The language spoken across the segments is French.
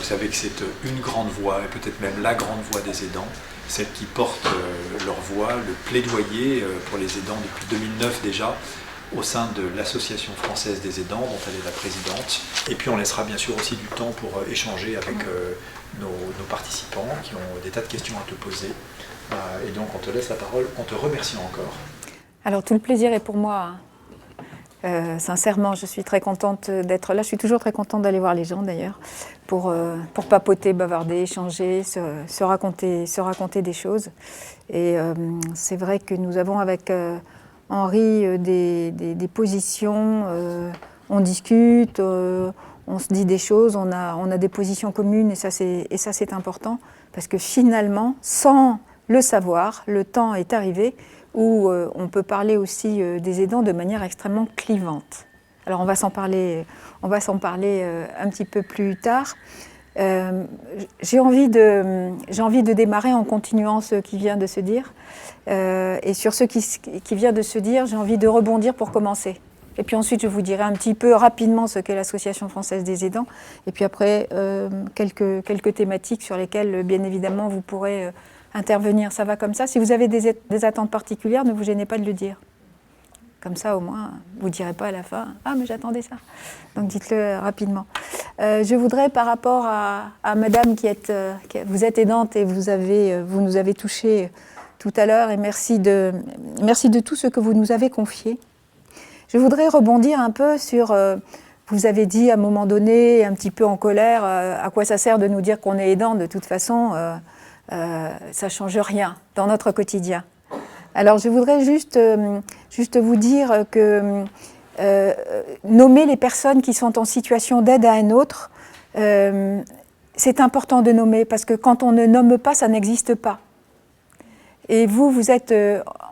Vous savez que c'est une grande voix, et peut-être même la grande voix des aidants, celle qui porte leur voix, le plaidoyer pour les aidants depuis 2009 déjà, au sein de l'Association française des aidants, dont elle est la présidente. Et puis on laissera bien sûr aussi du temps pour échanger avec nos participants qui ont des tas de questions à te poser. Et donc on te laisse la parole, on te remercie encore. Alors tout le plaisir est pour moi. Sincèrement, je suis très contente d'être là. Je suis toujours très contente d'aller voir les gens d'ailleurs, pour papoter, bavarder, échanger, se raconter des choses. Et c'est vrai que nous avons avec Henri des positions, on discute, on se dit des choses, on a des positions communes et ça c'est important parce que finalement, sans le savoir, le temps est arrivé où on peut parler aussi des aidants de manière extrêmement clivante. Alors on va s'en parler un petit peu plus tard. J'ai envie de démarrer en continuant ce qui vient de se dire. Et sur ce qui vient de se dire, j'ai envie de rebondir pour commencer. Et puis ensuite, je vous dirai un petit peu rapidement ce qu'est l'Association française des aidants. Et puis après, quelques thématiques sur lesquelles, bien évidemment, vous pourrez intervenir. Ça va comme ça. Si vous avez des attentes particulières, ne vous gênez pas de le dire. Comme ça, au moins, vous ne direz pas à la fin « Ah, mais j'attendais ça ». Donc, dites-le rapidement. Je voudrais, par rapport à madame vous êtes aidante et vous nous avez touchés tout à l'heure, et merci de tout ce que vous nous avez confié. Je voudrais rebondir un peu sur, vous avez dit à un moment donné, un petit peu en colère, à quoi ça sert de nous dire qu'on est aidant, de toute façon, ça ne change rien dans notre quotidien. Alors je voudrais juste vous dire que nommer les personnes qui sont en situation d'aide à un autre, c'est important de nommer, parce que quand on ne nomme pas, ça n'existe pas. Et vous êtes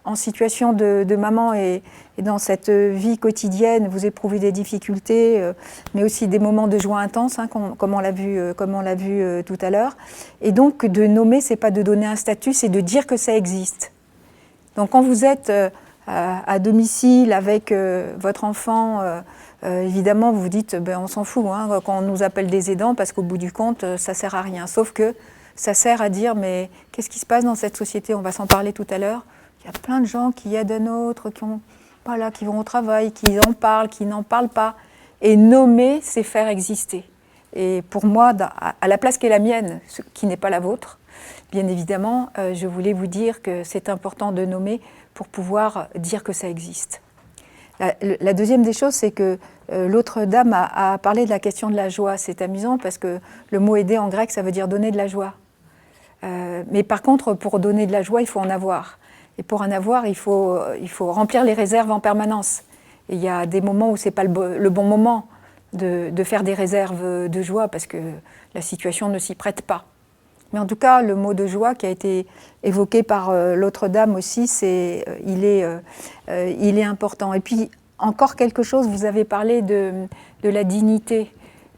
en situation de maman et dans cette vie quotidienne, vous éprouvez des difficultés, mais aussi des moments de joie intense, hein, comme on l'a vu tout à l'heure. Et donc, de nommer, c'est pas de donner un statut, c'est de dire que ça existe. Donc, quand vous êtes à domicile avec votre enfant, évidemment, vous vous dites, on s'en fout, hein, quand on nous appelle des aidants, parce qu'au bout du compte, ça sert à rien. Sauf que ça sert à dire, mais qu'est-ce qui se passe dans cette société? On va s'en parler tout à l'heure. Il y a plein de gens qui aident un autre, qui vont au travail, qui en parlent, qui n'en parlent pas. Et nommer, c'est faire exister. Et pour moi, à la place qui est la mienne, qui n'est pas la vôtre, bien évidemment, je voulais vous dire que c'est important de nommer pour pouvoir dire que ça existe. La deuxième des choses, c'est que l'autre dame a parlé de la question de la joie. C'est amusant parce que le mot aider en grec, ça veut dire donner de la joie. Mais par contre, pour donner de la joie, il faut en avoir. Et pour en avoir, il faut remplir les réserves en permanence. Et il y a des moments où ce n'est pas le bon moment de faire des réserves de joie parce que la situation ne s'y prête pas. Mais en tout cas, le mot de joie qui a été évoqué par l'autre dame aussi, il est important. Et puis, encore quelque chose, vous avez parlé de la dignité,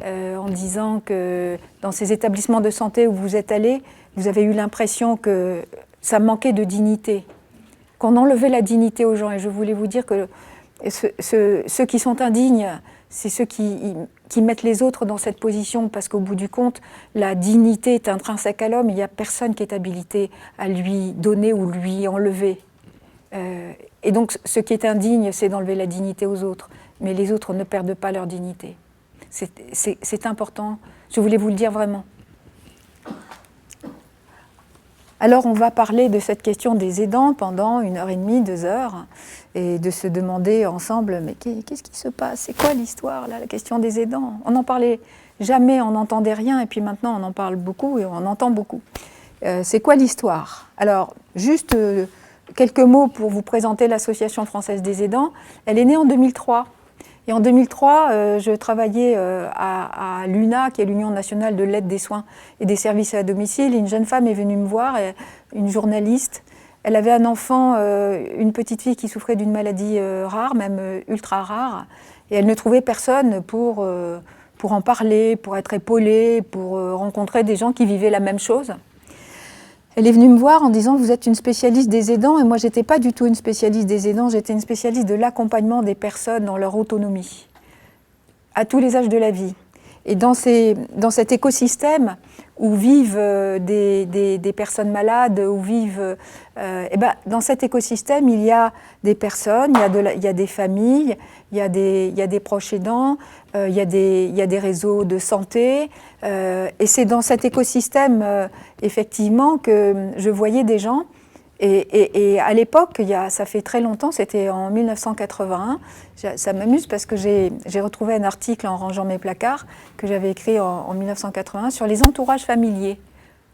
en disant que dans ces établissements de santé où vous êtes allés, vous avez eu l'impression que ça manquait de dignité, qu'on enlevait la dignité aux gens. Et je voulais vous dire que ceux qui sont indignes, c'est ceux qui mettent les autres dans cette position, parce qu'au bout du compte, la dignité est intrinsèque à l'homme, il n'y a personne qui est habilité à lui donner ou lui enlever. Et donc, ce qui est indigne, c'est d'enlever la dignité aux autres, mais les autres ne perdent pas leur dignité. C'est important, je voulais vous le dire vraiment. Alors, on va parler de cette question des aidants pendant 1h30, 2 heures, et de se demander ensemble, mais qu'est-ce qui se passe? C'est quoi l'histoire, là, la question des aidants? On n'en parlait jamais, on n'entendait rien, et puis maintenant, on en parle beaucoup et on entend beaucoup. C'est quoi l'histoire? Alors, juste quelques mots pour vous présenter l'Association française des aidants. Elle est née en 2003. Et en 2003, je travaillais à l'UNA, qui est l'Union nationale de l'aide des soins et des services à domicile. Une jeune femme est venue me voir, une journaliste. Elle avait un enfant, une petite fille qui souffrait d'une maladie rare, même ultra rare. Et elle ne trouvait personne pour en parler, pour être épaulée, pour rencontrer des gens qui vivaient la même chose. Elle est venue me voir en disant « Vous êtes une spécialiste des aidants » et moi, je n'étais pas du tout une spécialiste des aidants, j'étais une spécialiste de l'accompagnement des personnes dans leur autonomie, à tous les âges de la vie. Et dans cet écosystème où vivent des personnes malades, où vivent, dans cet écosystème, il y a des personnes, il y a des familles, il y a des proches aidants, il y a des réseaux de santé. Et c'est dans cet écosystème, effectivement, que je voyais des gens. Et à l'époque, ça fait très longtemps, c'était en 1981, ça m'amuse parce que j'ai retrouvé un article en rangeant mes placards que j'avais écrit en 1981 sur les entourages familiers.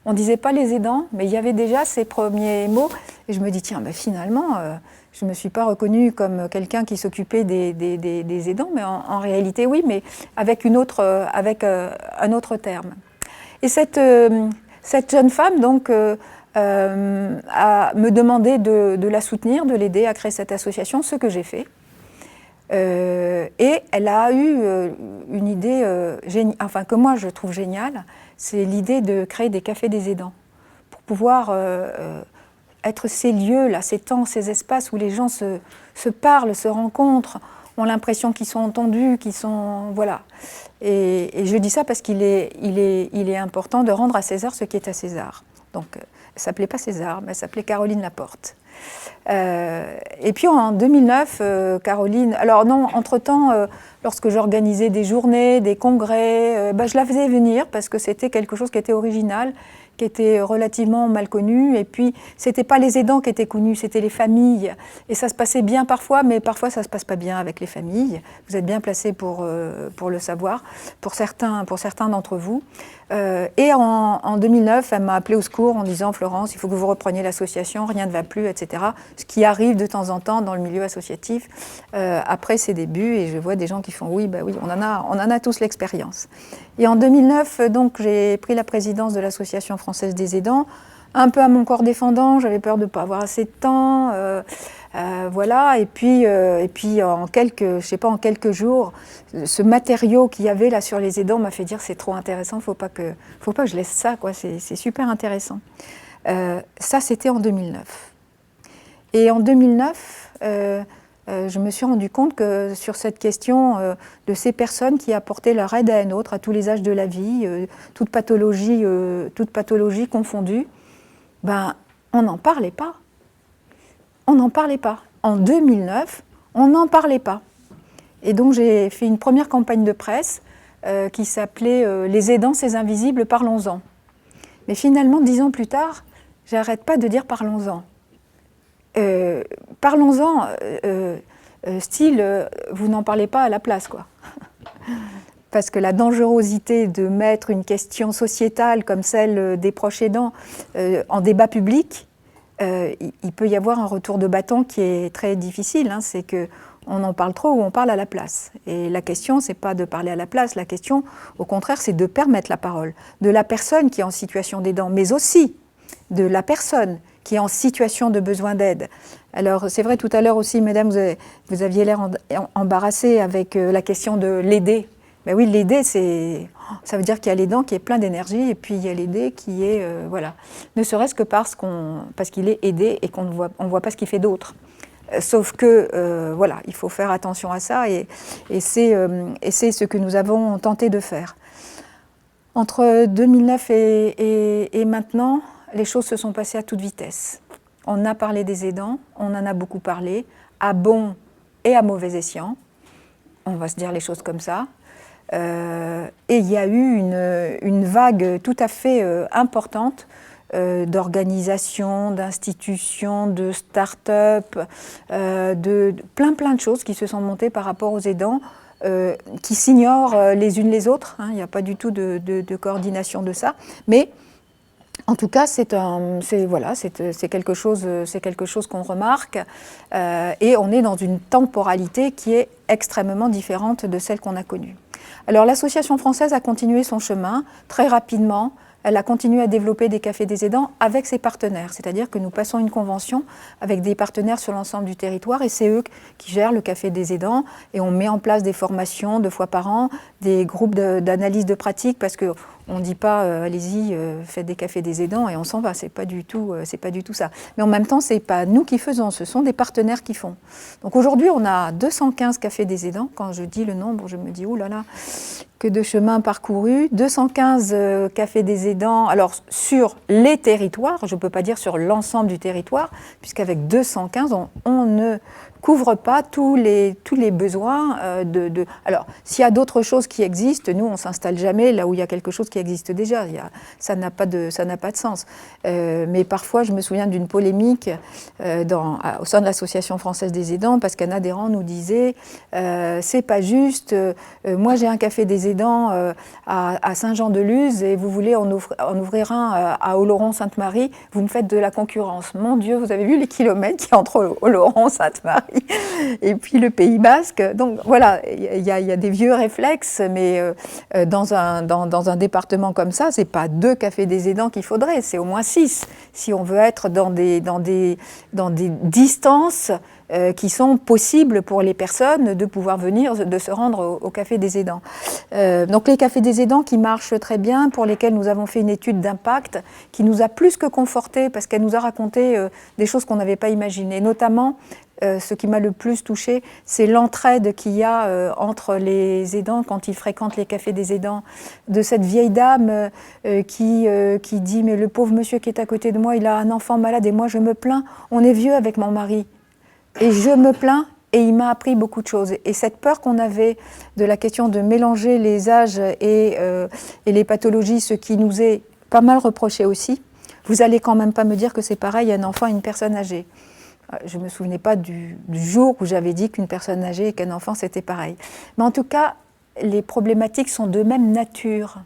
On ne disait pas les aidants, mais il y avait déjà ces premiers mots. Et je me dis, tiens, finalement, je ne me suis pas reconnue comme quelqu'un qui s'occupait des aidants, mais en réalité, oui, mais avec un autre terme. Et cette jeune femme, donc, me demander de la soutenir, de l'aider à créer cette association, ce que j'ai fait. Et elle a eu une idée que moi je trouve géniale, c'est l'idée de créer des cafés des aidants, pour pouvoir être ces lieux-là, ces temps, ces espaces où les gens se parlent, se rencontrent, ont l'impression qu'ils sont entendus, qu'ils sont... Voilà. Et je dis ça parce qu'il est important de rendre à César ce qui est à César. Donc, elle ne s'appelait pas César, mais elle s'appelait Caroline Laporte. Et puis en 2009, Caroline... Alors non, entre-temps, lorsque j'organisais des journées, des congrès, je la faisais venir parce que c'était quelque chose qui était original, qui était relativement mal connu. Et puis, ce n'était pas les aidants qui étaient connus, c'était les familles. Et ça se passait bien parfois, mais parfois ça ne se passe pas bien avec les familles. Vous êtes bien placés pour le savoir, pour certains d'entre vous. Et en 2009, elle m'a appelée au secours en disant « Florence, il faut que vous repreniez l'association, rien ne va plus, etc. » Ce qui arrive de temps en temps dans le milieu associatif après ses débuts. Et je vois des gens qui font « oui, oui, on en a tous l'expérience. » Et en 2009, donc, j'ai pris la présidence de l'Association française des aidants, un peu à mon corps défendant, j'avais peur de ne pas avoir assez de temps. Voilà, et puis en quelques jours, ce matériau qu'il y avait là sur les aidants m'a fait dire c'est trop intéressant, faut pas que je laisse ça, quoi. C'est super intéressant. Ça, c'était en 2009. Et en 2009, je me suis rendu compte que sur cette question de ces personnes qui apportaient leur aide à un autre, à tous les âges de la vie, toute pathologie confondue, on n'en parlait pas. On n'en parlait pas. En 2009, on n'en parlait pas. Et donc j'ai fait une première campagne de presse qui s'appelait « Les aidants, ces invisibles, parlons-en ». Mais finalement, 10 ans plus tard, j'arrête pas de dire « parlons-en ». Parlons-en, vous n'en parlez pas à la place, quoi. Parce que la dangerosité de mettre une question sociétale comme celle des proches aidants en débat public, il peut y avoir un retour de bâton qui est très difficile. C'est qu'on en parle trop ou on parle à la place. Et la question, c'est pas de parler à la place. La question, au contraire, c'est de permettre la parole de la personne qui est en situation d'aidant, mais aussi de la personne qui est en situation de besoin d'aide. Alors, c'est vrai, tout à l'heure aussi, mesdames, vous aviez l'air embarrassées avec la question de l'aider. Ben oui, l'aider, ça veut dire qu'il y a l'aidant qui est plein d'énergie et puis il y a l'aider qui est, voilà. Ne serait-ce que parce qu'il est aidé et qu'on ne voit pas ce qu'il fait d'autre. Sauf que, voilà, il faut faire attention à ça et c'est ce que nous avons tenté de faire. Entre 2009 et maintenant, les choses se sont passées à toute vitesse. On a parlé des aidants, on en a beaucoup parlé, à bon et à mauvais escient. On va se dire les choses comme ça. Et il y a eu une vague tout à fait importante d'organisations, d'institutions, de start-up, de plein de choses qui se sont montées par rapport aux aidants, qui s'ignorent les unes les autres. Il n'y a pas du tout de coordination de ça. Mais en tout cas, c'est quelque chose qu'on remarque et on est dans une temporalité qui est extrêmement différente de celle qu'on a connue. Alors l'association française a continué son chemin très rapidement. Elle a continué à développer des cafés des aidants avec ses partenaires, c'est-à-dire que nous passons une convention avec des partenaires sur l'ensemble du territoire et c'est eux qui gèrent le café des aidants et on met en place des formations 2 fois par an, des groupes d'analyse de pratique parce qu'on On ne dit pas allez-y, faites des cafés des aidants et on s'en va. C'est pas du tout ça. Mais en même temps, c'est pas nous qui faisons, ce sont des partenaires qui font. Donc aujourd'hui, on a 215 cafés des aidants. Quand je dis le nombre, je me dis oh là là, que de chemin parcouru. 215 cafés des aidants. Alors sur les territoires, je ne peux pas dire sur l'ensemble du territoire, puisqu'avec 215, on ne couvre pas tous les besoins Alors, s'il y a d'autres choses qui existent, nous, on ne s'installe jamais là où il y a quelque chose qui existe déjà. Ça n'a pas de sens. Mais parfois, je me souviens d'une polémique au sein de l'Association française des aidants, parce qu'un adhérent nous disait c'est pas juste, moi j'ai un café des aidants à Saint-Jean-de-Luz et vous voulez en ouvrir un à Oloron-Sainte-Marie, vous me faites de la concurrence. Mon Dieu, vous avez vu les kilomètres qu'il y a entre Oloron-Sainte-Marie et puis le Pays Basque. Donc voilà, il y a des vieux réflexes, mais dans un département comme ça, c'est pas 2 cafés des aidants qu'il faudrait, c'est au moins 6, si on veut être dans des distances qui sont possibles pour les personnes de pouvoir venir, de se rendre au café des aidants. Donc les cafés des aidants qui marchent très bien, pour lesquels nous avons fait une étude d'impact qui nous a plus que confortés, parce qu'elle nous a raconté des choses qu'on n'avait pas imaginées, notamment ce qui m'a le plus touchée, c'est l'entraide qu'il y a entre les aidants quand ils fréquentent les cafés des aidants. De cette vieille dame qui dit « mais le pauvre monsieur qui est à côté de moi, il a un enfant malade et moi je me plains, on est vieux avec mon mari. Et je me plains et il m'a appris beaucoup de choses. » Et cette peur qu'on avait de la question de mélanger les âges et les pathologies, ce qui nous est pas mal reproché aussi, vous allez quand même pas me dire que c'est pareil un enfant et une personne âgée. Je ne me souvenais pas du jour où j'avais dit qu'une personne âgée et qu'un enfant, c'était pareil. Mais en tout cas, les problématiques sont de même nature.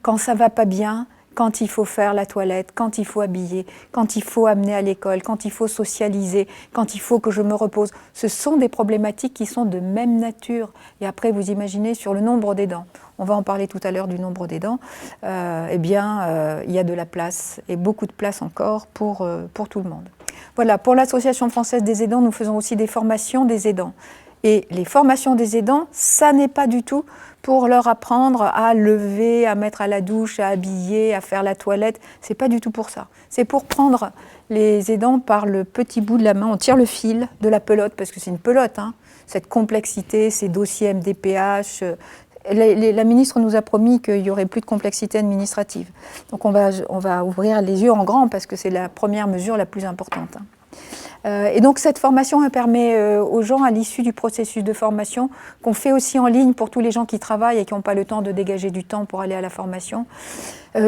Quand ça ne va pas bien, quand il faut faire la toilette, quand il faut habiller, quand il faut amener à l'école, quand il faut socialiser, quand il faut que je me repose, ce sont des problématiques qui sont de même nature. Et après, vous imaginez sur le nombre d'aidants. On va en parler tout à l'heure du nombre d'aidants. Il y a de la place, et beaucoup de place encore pour tout le monde. Voilà, pour l'Association française des aidants, nous faisons aussi des formations des aidants. Et les formations des aidants, ça n'est pas du tout pour leur apprendre à lever, à mettre à la douche, à habiller, à faire la toilette. C'est pas du tout pour ça. C'est pour prendre les aidants par le petit bout de la main. On tire le fil de la pelote, parce que c'est une pelote, hein. Cette complexité, ces dossiers MDPH. La ministre nous a promis qu'il n'y aurait plus de complexité administrative. Donc on va ouvrir les yeux en grand, parce que c'est la première mesure la plus importante, hein. Et donc cette formation elle permet aux gens, à l'issue du processus de formation, qu'on fait aussi en ligne pour tous les gens qui travaillent et qui n'ont pas le temps de dégager du temps pour aller à la formation,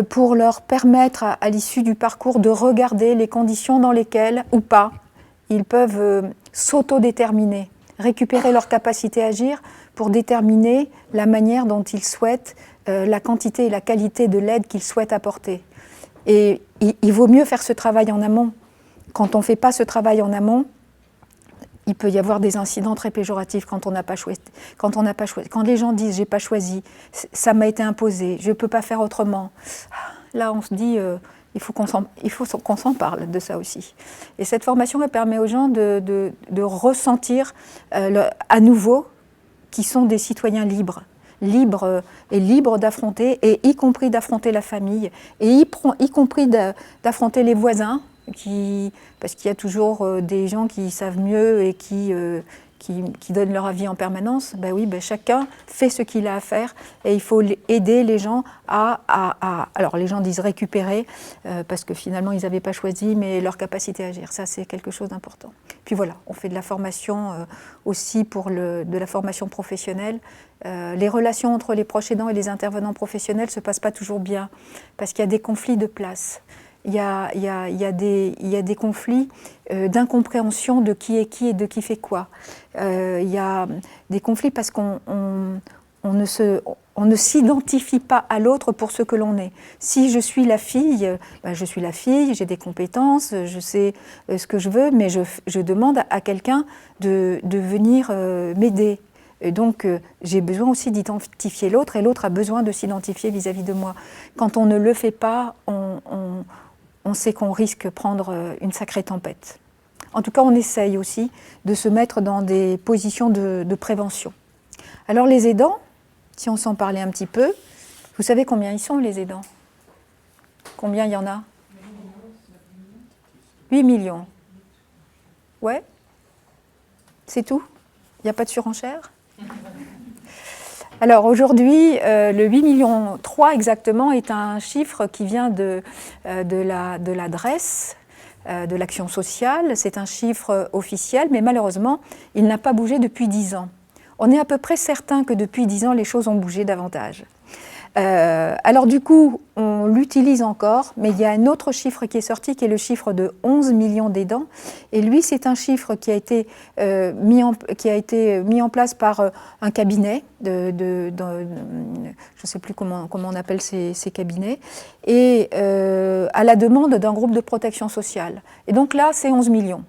pour leur permettre à l'issue du parcours de regarder les conditions dans lesquelles, ou pas, ils peuvent s'autodéterminer, récupérer leur capacité à agir pour déterminer la manière dont ils souhaitent, la quantité et la qualité de l'aide qu'ils souhaitent apporter. Et il vaut mieux faire ce travail en amont. Quand on ne fait pas ce travail en amont, il peut y avoir des incidents très péjoratifs quand on n'a pas choisi. Quand les gens disent « j'ai pas choisi, ça m'a été imposé, je ne peux pas faire autrement », là on se dit il faut qu'on s'en parle de ça aussi. Et cette formation elle permet aux gens de ressentir à nouveau qu'ils sont des citoyens libres d'affronter, et y compris d'affronter la famille, et y compris d'affronter les voisins, parce qu'il y a toujours des gens qui savent mieux et qui donnent leur avis en permanence. Ben oui, chacun fait ce qu'il a à faire, et il faut aider les gens alors les gens disent récupérer, parce que finalement ils n'avaient pas choisi, mais leur capacité à agir, ça c'est quelque chose d'important. Puis voilà, on fait de la formation aussi de la formation professionnelle. Les relations entre les proches aidants et les intervenants professionnels ne se passent pas toujours bien, parce qu'il y a des conflits de place. Il y a des conflits d'incompréhension de qui est qui et de qui fait quoi. Il y a des conflits parce qu'on ne s'identifie pas à l'autre pour ce que l'on est. Si je suis la fille, je suis la fille, j'ai des compétences, je sais ce que je veux, mais je demande à quelqu'un de venir m'aider. Et donc, j'ai besoin aussi d'identifier l'autre, et l'autre a besoin de s'identifier vis-à-vis de moi. Quand on ne le fait pas, on sait qu'on risque de prendre une sacrée tempête. En tout cas, on essaye aussi de se mettre dans des positions de prévention. Alors les aidants, si on s'en parlait un petit peu, Vous savez combien ils sont, les aidants? Combien il y en a? 8 millions. Ouais? C'est tout? Il n'y a pas de surenchère? Alors aujourd'hui, le 8 millions 3 exactement est un chiffre qui vient de l'adresse, de l'action sociale. C'est un chiffre officiel, mais malheureusement, il n'a pas bougé depuis 10 ans. On est à peu près certain que depuis 10 ans, les choses ont bougé davantage. Alors du coup, on l'utilise encore, mais il y a un autre chiffre qui est sorti, qui est le chiffre de 11 millions d'aidants. Et lui, c'est un chiffre qui a été mis en place par un cabinet, je ne sais plus comment on appelle ces cabinets, et à la demande d'un groupe de protection sociale. Et donc là, c'est 11 millions.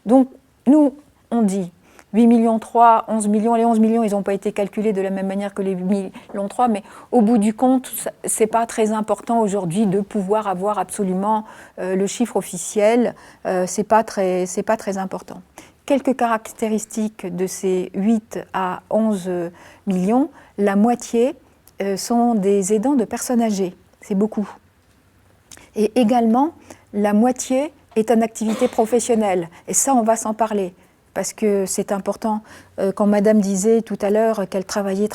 Donc nous, on dit 8 millions 3, 11 millions. Les 11 millions, ils n'ont pas été calculés de la même manière que les 8 millions 3, mais au bout du compte, ce n'est pas très important aujourd'hui de pouvoir avoir absolument le chiffre officiel. Ce n'est pas très important. Quelques caractéristiques de ces 8 à 11 millions. La moitié sont des aidants de personnes âgées. C'est beaucoup. Et également, la moitié est en activité professionnelle. Et ça, on va s'en parler. Parce que c'est important. Quand Madame disait tout à l'heure qu'elle travaillait,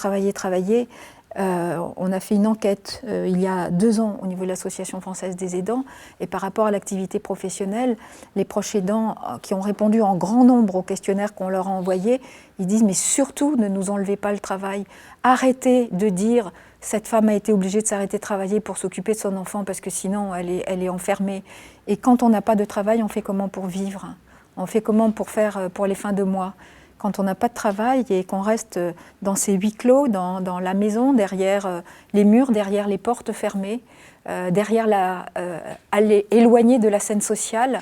on a fait une enquête il y a 2 ans au niveau de l'Association française des aidants, et par rapport à l'activité professionnelle, les proches aidants qui ont répondu en grand nombre aux questionnaires qu'on leur a envoyés, ils disent « mais surtout ne nous enlevez pas le travail, arrêtez de dire « cette femme a été obligée de s'arrêter de travailler pour s'occuper de son enfant parce que sinon elle est enfermée ». Et quand on n'a pas de travail, on fait comment pour vivre ? On fait comment pour faire pour les fins de mois? Quand on n'a pas de travail et qu'on reste dans ces huis clos, dans la maison, derrière les murs, derrière les portes fermées, éloigné de la scène sociale,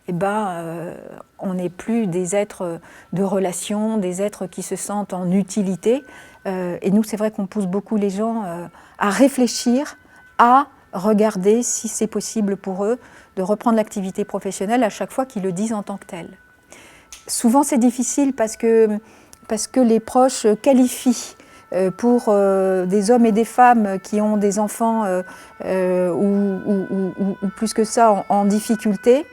eh ben, on n'est plus des êtres de relation, des êtres qui se sentent en utilité. Et nous, c'est vrai qu'on pousse beaucoup les gens à réfléchir, à regarder si c'est possible pour eux de reprendre l'activité professionnelle à chaque fois qu'ils le disent en tant que tel. Souvent c'est difficile parce que les proches qualifient pour des hommes et des femmes qui ont des enfants ou plus que ça en difficulté.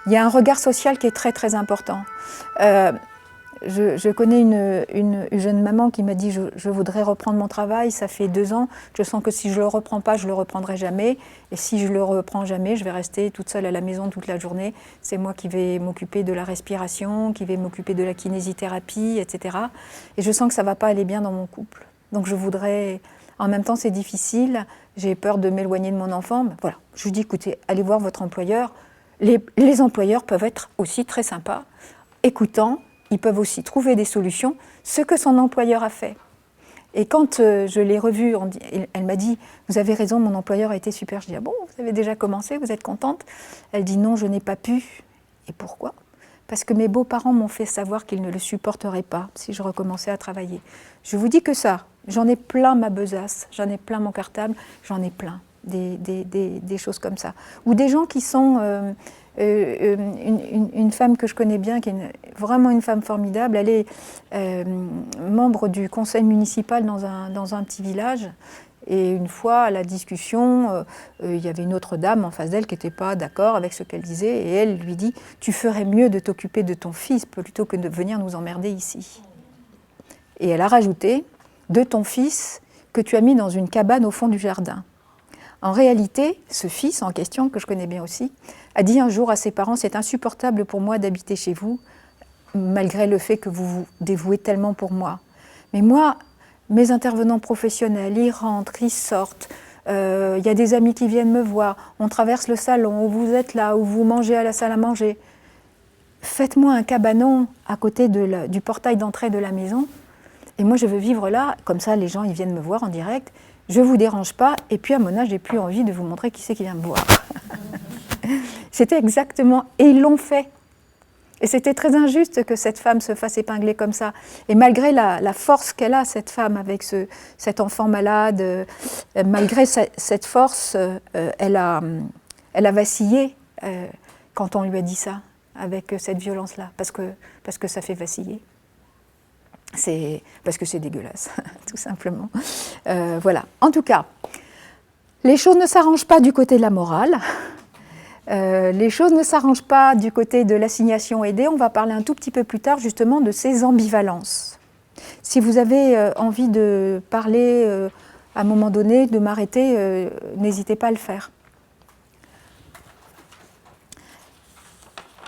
Il y a un regard social qui est très très important. Je connais une jeune maman qui m'a dit je voudrais reprendre mon travail, ça fait 2 ans, je sens que si je ne le reprends pas, je ne le reprendrai jamais, et si je ne le reprends jamais, je vais rester toute seule à la maison toute la journée, c'est moi qui vais m'occuper de la respiration, qui vais m'occuper de la kinésithérapie, etc. Et je sens que ça ne va pas aller bien dans mon couple. Donc je voudrais, en même temps c'est difficile, j'ai peur de m'éloigner de mon enfant, ben voilà. Je lui dis écoutez, allez voir votre employeur, les employeurs peuvent être aussi très sympas, écoutants. Ils peuvent aussi trouver des solutions, ce que son employeur a fait. Et quand je l'ai revue, elle m'a dit « Vous avez raison, mon employeur a été super ». Je dis « Ah bon, vous avez déjà commencé, vous êtes contente ?» Elle dit « Non, je n'ai pas pu. » Et pourquoi ? Parce que mes beaux-parents m'ont fait savoir qu'ils ne le supporteraient pas si je recommençais à travailler. Je vous dis que ça, j'en ai plein ma besace, j'en ai plein mon cartable, j'en ai plein, des choses comme ça. Ou des gens qui sont... une femme que je connais bien, qui est vraiment une femme formidable, elle est membre du conseil municipal dans un petit village. Et une fois, à la discussion, il y avait une autre dame en face d'elle qui n'était pas d'accord avec ce qu'elle disait. Et elle lui dit « Tu ferais mieux de t'occuper de ton fils plutôt que de venir nous emmerder ici. » Et elle a rajouté « De ton fils que tu as mis dans une cabane au fond du jardin. » En réalité, ce fils en question, que je connais bien aussi, a dit un jour à ses parents « C'est insupportable pour moi d'habiter chez vous, malgré le fait que vous vous dévouez tellement pour moi. Mais moi, mes intervenants professionnels, ils rentrent, ils sortent, y a des amis qui viennent me voir, on traverse le salon, où vous êtes là, où vous mangez à la salle à manger. Faites-moi un cabanon à côté du portail d'entrée de la maison, et moi je veux vivre là, comme ça les gens ils viennent me voir en direct, je ne vous dérange pas, et puis à mon âge, j'ai plus envie de vous montrer qui c'est qui vient me voir. » C'était exactement, et ils l'ont fait. Et c'était très injuste que cette femme se fasse épingler comme ça. Et malgré la force qu'elle a, cette femme, avec cet enfant malade, malgré cette force, elle a vacillé quand on lui a dit ça, avec cette violence-là, parce que ça fait vaciller. Parce que c'est dégueulasse, tout simplement. Voilà. En tout cas, les choses ne s'arrangent pas du côté de la morale. Les choses ne s'arrangent pas du côté de l'assignation aidée. On va parler un tout petit peu plus tard justement de ces ambivalences. Si vous avez envie de parler à un moment donné, de m'arrêter, n'hésitez pas à le faire.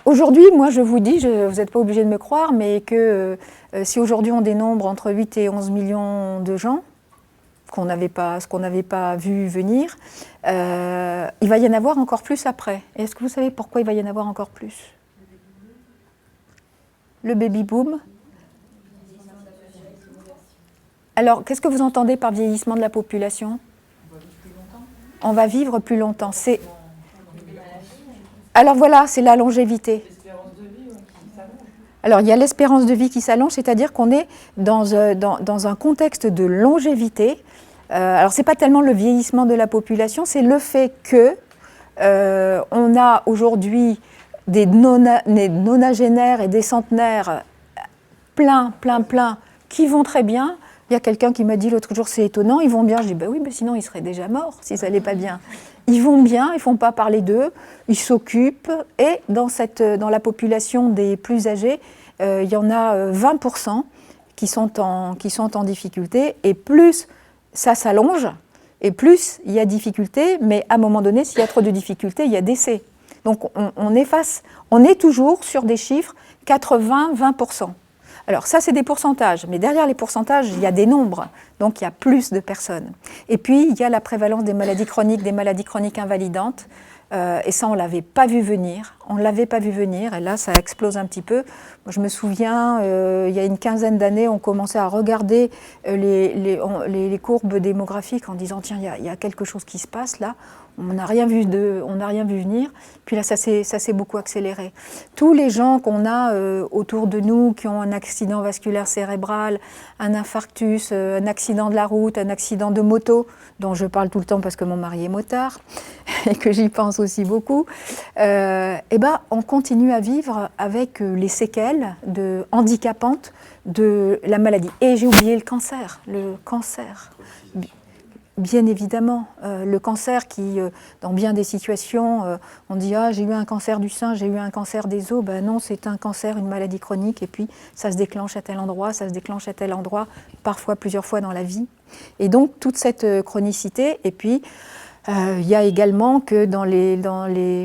Aujourd'hui, moi je vous dis, vous n'êtes pas obligé de me croire, mais que si aujourd'hui on dénombre entre 8 et 11 millions de gens, ce qu'on n'avait pas vu venir, il va y en avoir encore plus après. Et est-ce que vous savez pourquoi il va y en avoir encore plus? Le baby-boom. Alors, qu'est-ce que vous entendez par vieillissement de la population? On va vivre plus longtemps. Alors voilà, c'est la longévité. Alors, il y a l'espérance de vie qui s'allonge, c'est-à-dire qu'on est dans un contexte de longévité. Alors, ce n'est pas tellement le vieillissement de la population, c'est le fait que on a aujourd'hui des nonagénaires et des centenaires plein, qui vont très bien. Il y a quelqu'un qui m'a dit l'autre jour, c'est étonnant, ils vont bien. Je dis, oui, mais sinon ils seraient déjà morts s'ils n'allaient pas bien. Ils vont bien, ils ne font pas parler d'eux, ils s'occupent. Et dans la population des plus âgés, il y en a 20% qui sont en difficulté. Et plus ça s'allonge, et plus il y a difficulté. Mais à un moment donné, s'il y a trop de difficultés, il y a décès. Donc on est toujours sur des chiffres 80-20%. Alors ça, c'est des pourcentages, mais derrière les pourcentages, il y a des nombres, donc il y a plus de personnes. Et puis, il y a la prévalence des maladies chroniques invalidantes, et ça, on ne l'avait pas vu venir, et là, ça explose un petit peu. Moi, je me souviens, il y a une quinzaine d'années, on commençait à regarder les courbes démographiques en disant, tiens, il y a quelque chose qui se passe là. On n'a rien vu venir. Puis là, ça s'est beaucoup accéléré. Tous les gens qu'on a autour de nous qui ont un accident vasculaire cérébral, un infarctus, un accident de la route, un accident de moto, dont je parle tout le temps parce que mon mari est motard et que j'y pense aussi beaucoup, on continue à vivre avec les séquelles handicapantes de la maladie. Et j'ai oublié le cancer. Bien évidemment, le cancer qui, dans bien des situations, on dit « Ah, j'ai eu un cancer du sein, j'ai eu un cancer des os ». Ben non, c'est un cancer, une maladie chronique, et puis ça se déclenche à tel endroit, parfois plusieurs fois dans la vie. Et donc, toute cette chronicité, et puis il y a également que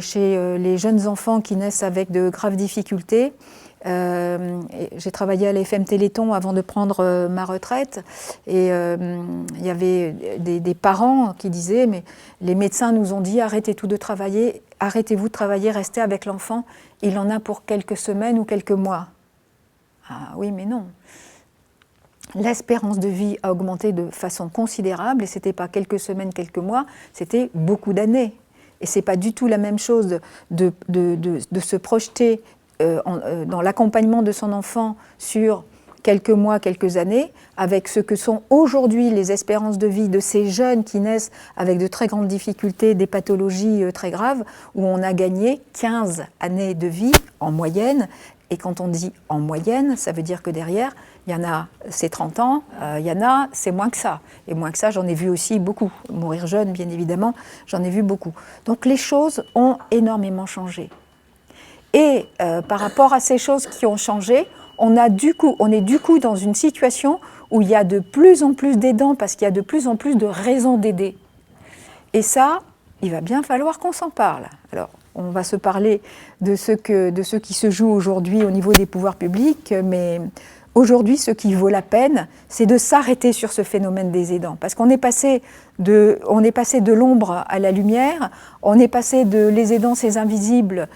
chez les jeunes enfants qui naissent avec de graves difficultés, j'ai travaillé à l'FM Téléthon avant de prendre ma retraite et il y avait des parents qui disaient mais les médecins nous ont dit arrêtez-vous de travailler, restez avec l'enfant, il en a pour quelques semaines ou quelques mois. Ah oui mais non. L'espérance de vie a augmenté de façon considérable et ce n'était pas quelques semaines, quelques mois, c'était beaucoup d'années. Et ce n'est pas du tout la même chose de se projeter dans l'accompagnement de son enfant sur quelques mois, quelques années, avec ce que sont aujourd'hui les espérances de vie de ces jeunes qui naissent avec de très grandes difficultés, des pathologies très graves, où on a gagné 15 années de vie en moyenne. Et quand on dit en moyenne, ça veut dire que derrière, il y en a, c'est 30 ans, il y en a, c'est moins que ça. Et moins que ça, j'en ai vu aussi beaucoup. Mourir jeune, bien évidemment, j'en ai vu beaucoup. Donc les choses ont énormément changé. Et par rapport à ces choses qui ont changé, on est du coup dans une situation où il y a de plus en plus d'aidants parce qu'il y a de plus en plus de raisons d'aider. Et ça, il va bien falloir qu'on s'en parle. Alors, on va se parler de ce qui se joue aujourd'hui au niveau des pouvoirs publics, mais aujourd'hui, ce qui vaut la peine, c'est de s'arrêter sur ce phénomène des aidants. Parce qu'on est passé de l'ombre à la lumière, on est passé de les aidants, ces invisibles,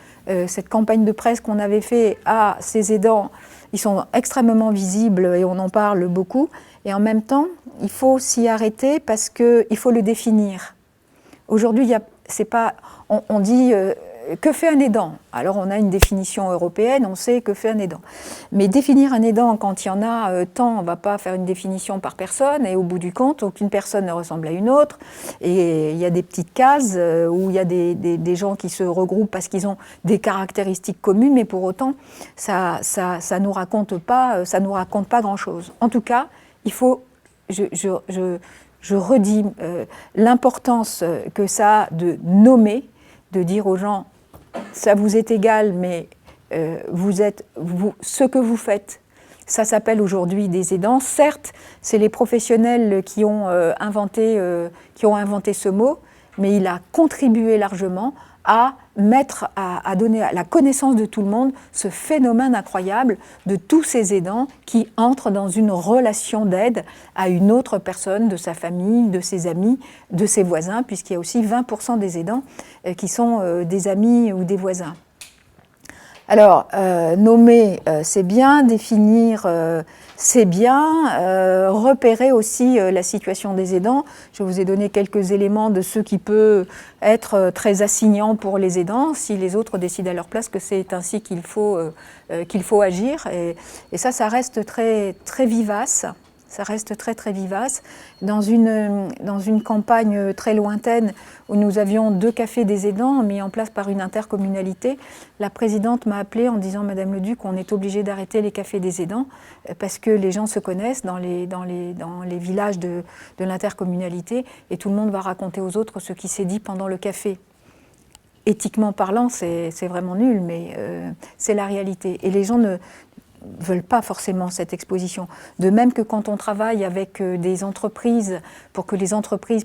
cette campagne de presse qu'on avait fait à ces aidants, ils sont extrêmement visibles et on en parle beaucoup. Et en même temps, il faut s'y arrêter parce qu'il faut le définir. Aujourd'hui, c'est pas, on dit que fait un aidant? Alors on a une définition européenne, on sait que fait un aidant. Mais définir un aidant quand il y en a tant, on ne va pas faire une définition par personne, et au bout du compte, aucune personne ne ressemble à une autre. Et il y a des petites cases où il y a des gens qui se regroupent parce qu'ils ont des caractéristiques communes, mais pour autant, ça nous raconte pas grand-chose. En tout cas, il faut, je redis l'importance que ça a de nommer, de dire aux gens, ça vous est égal, mais ce que vous faites, ça s'appelle aujourd'hui des aidants. Certes, c'est les professionnels qui ont inventé ce mot, mais il a contribué largement à donner à la connaissance de tout le monde ce phénomène incroyable de tous ces aidants qui entrent dans une relation d'aide à une autre personne de sa famille, de ses amis, de ses voisins, puisqu'il y a aussi 20% des aidants qui sont des amis ou des voisins. Alors, nommer, c'est bien, définir, c'est bien, repérer aussi la situation des aidants. Je vous ai donné quelques éléments de ce qui peut être très assignant pour les aidants, si les autres décident à leur place que c'est ainsi qu'il faut agir. Et ça reste très, très vivace. Ça reste très très vivace. Dans une campagne très lointaine où nous avions 2 cafés des aidants mis en place par une intercommunalité, la présidente m'a appelée en disant « Madame Leduc, on est obligé d'arrêter les cafés des aidants parce que les gens se connaissent dans les villages de l'intercommunalité et tout le monde va raconter aux autres ce qui s'est dit pendant le café ». Éthiquement parlant, c'est vraiment nul, mais c'est la réalité. Et les gens ne veulent pas forcément cette exposition. De même que quand on travaille avec des entreprises, pour que les entreprises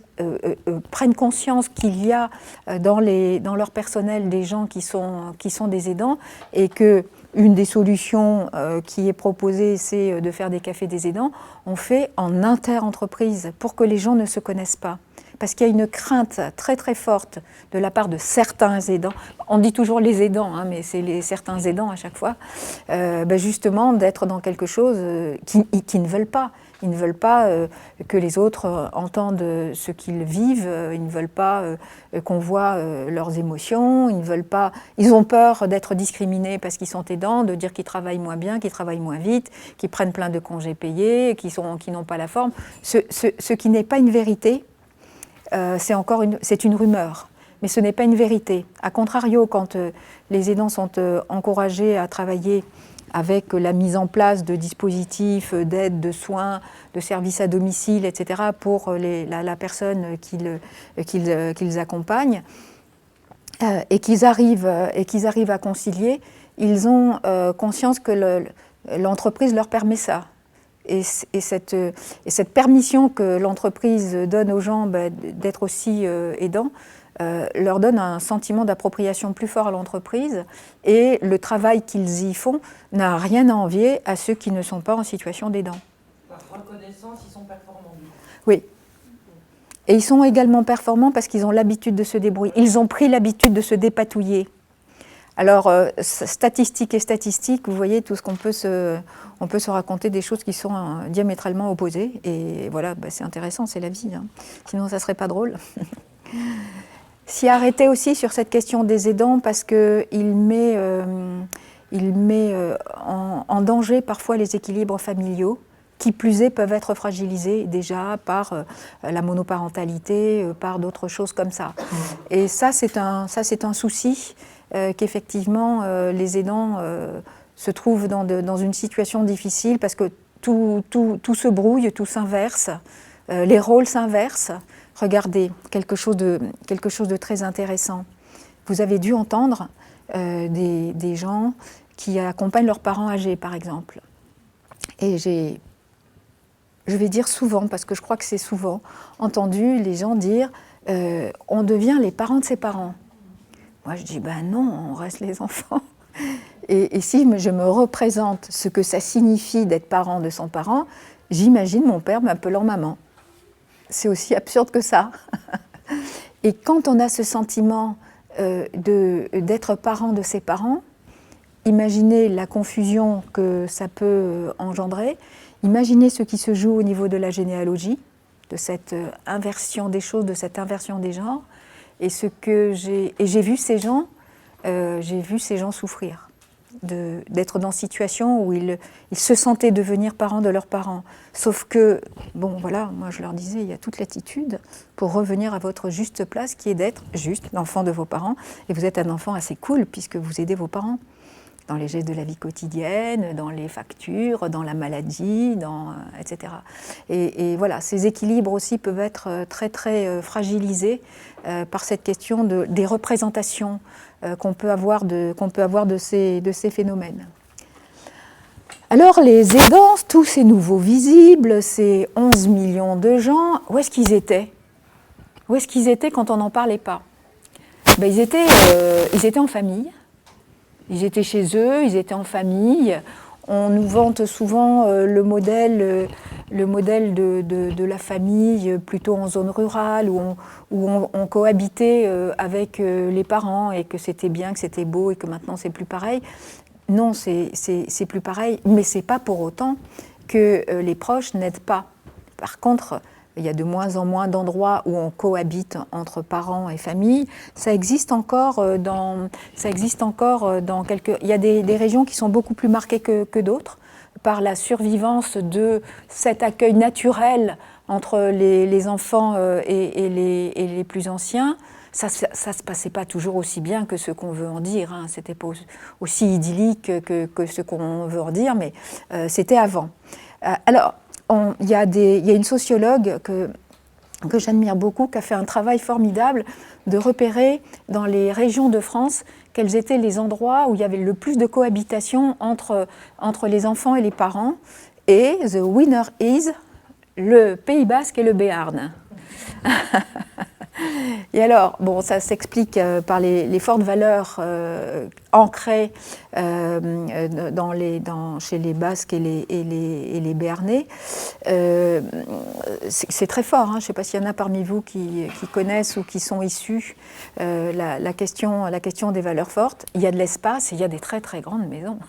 prennent conscience qu'il y a dans leur personnel des gens qui sont des aidants, et que une des solutions qui est proposée, c'est de faire des cafés des aidants, on fait en inter-entreprise pour que les gens ne se connaissent pas. Parce qu'il y a une crainte très très forte de la part de certains aidants, on dit toujours les aidants, hein, mais c'est certains aidants à chaque fois, justement d'être dans quelque chose qu'ils ne veulent pas. Ils ne veulent pas que les autres entendent ce qu'ils vivent, ils ne veulent pas qu'on voit leurs émotions, ils ont peur d'être discriminés parce qu'ils sont aidants, de dire qu'ils travaillent moins bien, qu'ils travaillent moins vite, qu'ils prennent plein de congés payés, qu'ils n'ont pas la forme. Ce qui n'est pas une vérité, c'est une rumeur, mais ce n'est pas une vérité. A contrario, quand les aidants sont encouragés à travailler avec la mise en place de dispositifs d'aide, de soins, de services à domicile, etc., pour la personne qu'ils accompagnent, et qu'ils arrivent à concilier, ils ont conscience que l'entreprise leur permet ça. Et cette permission que l'entreprise donne aux gens d'être aussi aidants leur donne un sentiment d'appropriation plus fort à l'entreprise, et le travail qu'ils y font n'a rien à envier à ceux qui ne sont pas en situation d'aidant. Par reconnaissance, ils sont performants. Oui. Et ils sont également performants parce qu'ils ont l'habitude de se débrouiller. Ils ont pris l'habitude de se dépatouiller. Alors, statistique et statistique, vous voyez, tout ce qu'on peut on peut se raconter des choses qui sont diamétralement opposées. Et voilà, c'est intéressant, c'est la vie. Hein. Sinon, ça ne serait pas drôle. S'y arrêter aussi sur cette question des aidants parce qu'il met en danger parfois les équilibres familiaux, qui plus est peuvent être fragilisés déjà par la monoparentalité, par d'autres choses comme ça. Et ça, c'est un souci. Qu'effectivement les aidants se trouvent dans une situation difficile parce que tout se brouille, tout s'inverse, les rôles s'inversent. Regardez, quelque chose de très intéressant. Vous avez dû entendre des gens qui accompagnent leurs parents âgés, par exemple. Et je vais dire souvent, parce que je crois que c'est souvent, entendu les gens dire on devient les parents de ses parents. Moi, je dis, non, on reste les enfants. Et si je me représente ce que ça signifie d'être parent de son parent, j'imagine mon père m'appelant maman. C'est aussi absurde que ça. Et quand on a ce sentiment d'être parent de ses parents, imaginez la confusion que ça peut engendrer, imaginez ce qui se joue au niveau de la généalogie, de cette inversion des choses, de cette inversion des genres. Et j'ai vu ces gens j'ai vu ces gens souffrir, d'être dans une situation où ils se sentaient devenir parents de leurs parents. Sauf que, bon voilà, moi je leur disais, il y a toute l'attitude pour revenir à votre juste place, qui est d'être juste l'enfant de vos parents. Et vous êtes un enfant assez cool, puisque vous aidez vos parents dans les gestes de la vie quotidienne, dans les factures, dans la maladie, etc. Et voilà, ces équilibres aussi peuvent être très très fragilisés par cette question des représentations qu'on peut avoir de ces phénomènes. Alors les aidants, tous ces nouveaux visibles, ces 11 millions de gens, où est-ce qu'ils étaient? Où est-ce qu'ils étaient quand on n'en parlait pas? Ben, ils étaient en famille. Ils étaient chez eux, ils étaient en famille. On nous vante souvent le modèle de la famille plutôt en zone rurale où on cohabitait avec les parents et que c'était bien, que c'était beau et que maintenant c'est plus pareil. Non, c'est plus pareil, mais c'est pas pour autant que les proches n'aident pas. Par contre, il y a de moins en moins d'endroits où on cohabite entre parents et famille. Ça existe encore dans quelques... Il y a des régions qui sont beaucoup plus marquées que d'autres par la survivance de cet accueil naturel entre les enfants et les plus anciens. Ça se passait pas toujours aussi bien que ce qu'on veut en dire. Hein. C'était pas aussi idyllique que ce qu'on veut en dire, mais c'était avant. Alors, il y a une sociologue que j'admire beaucoup, qui a fait un travail formidable de repérer dans les régions de France quels étaient les endroits où il y avait le plus de cohabitation entre les enfants et les parents. Et the winner is le Pays Basque et le Béarn. Et alors, bon, ça s'explique par les fortes valeurs ancrées chez les Basques et les Béarnais. C'est très fort, hein. Je ne sais pas s'il y en a parmi vous qui connaissent ou qui sont issus la question des valeurs fortes. Il y a de l'espace et il y a des très très grandes maisons.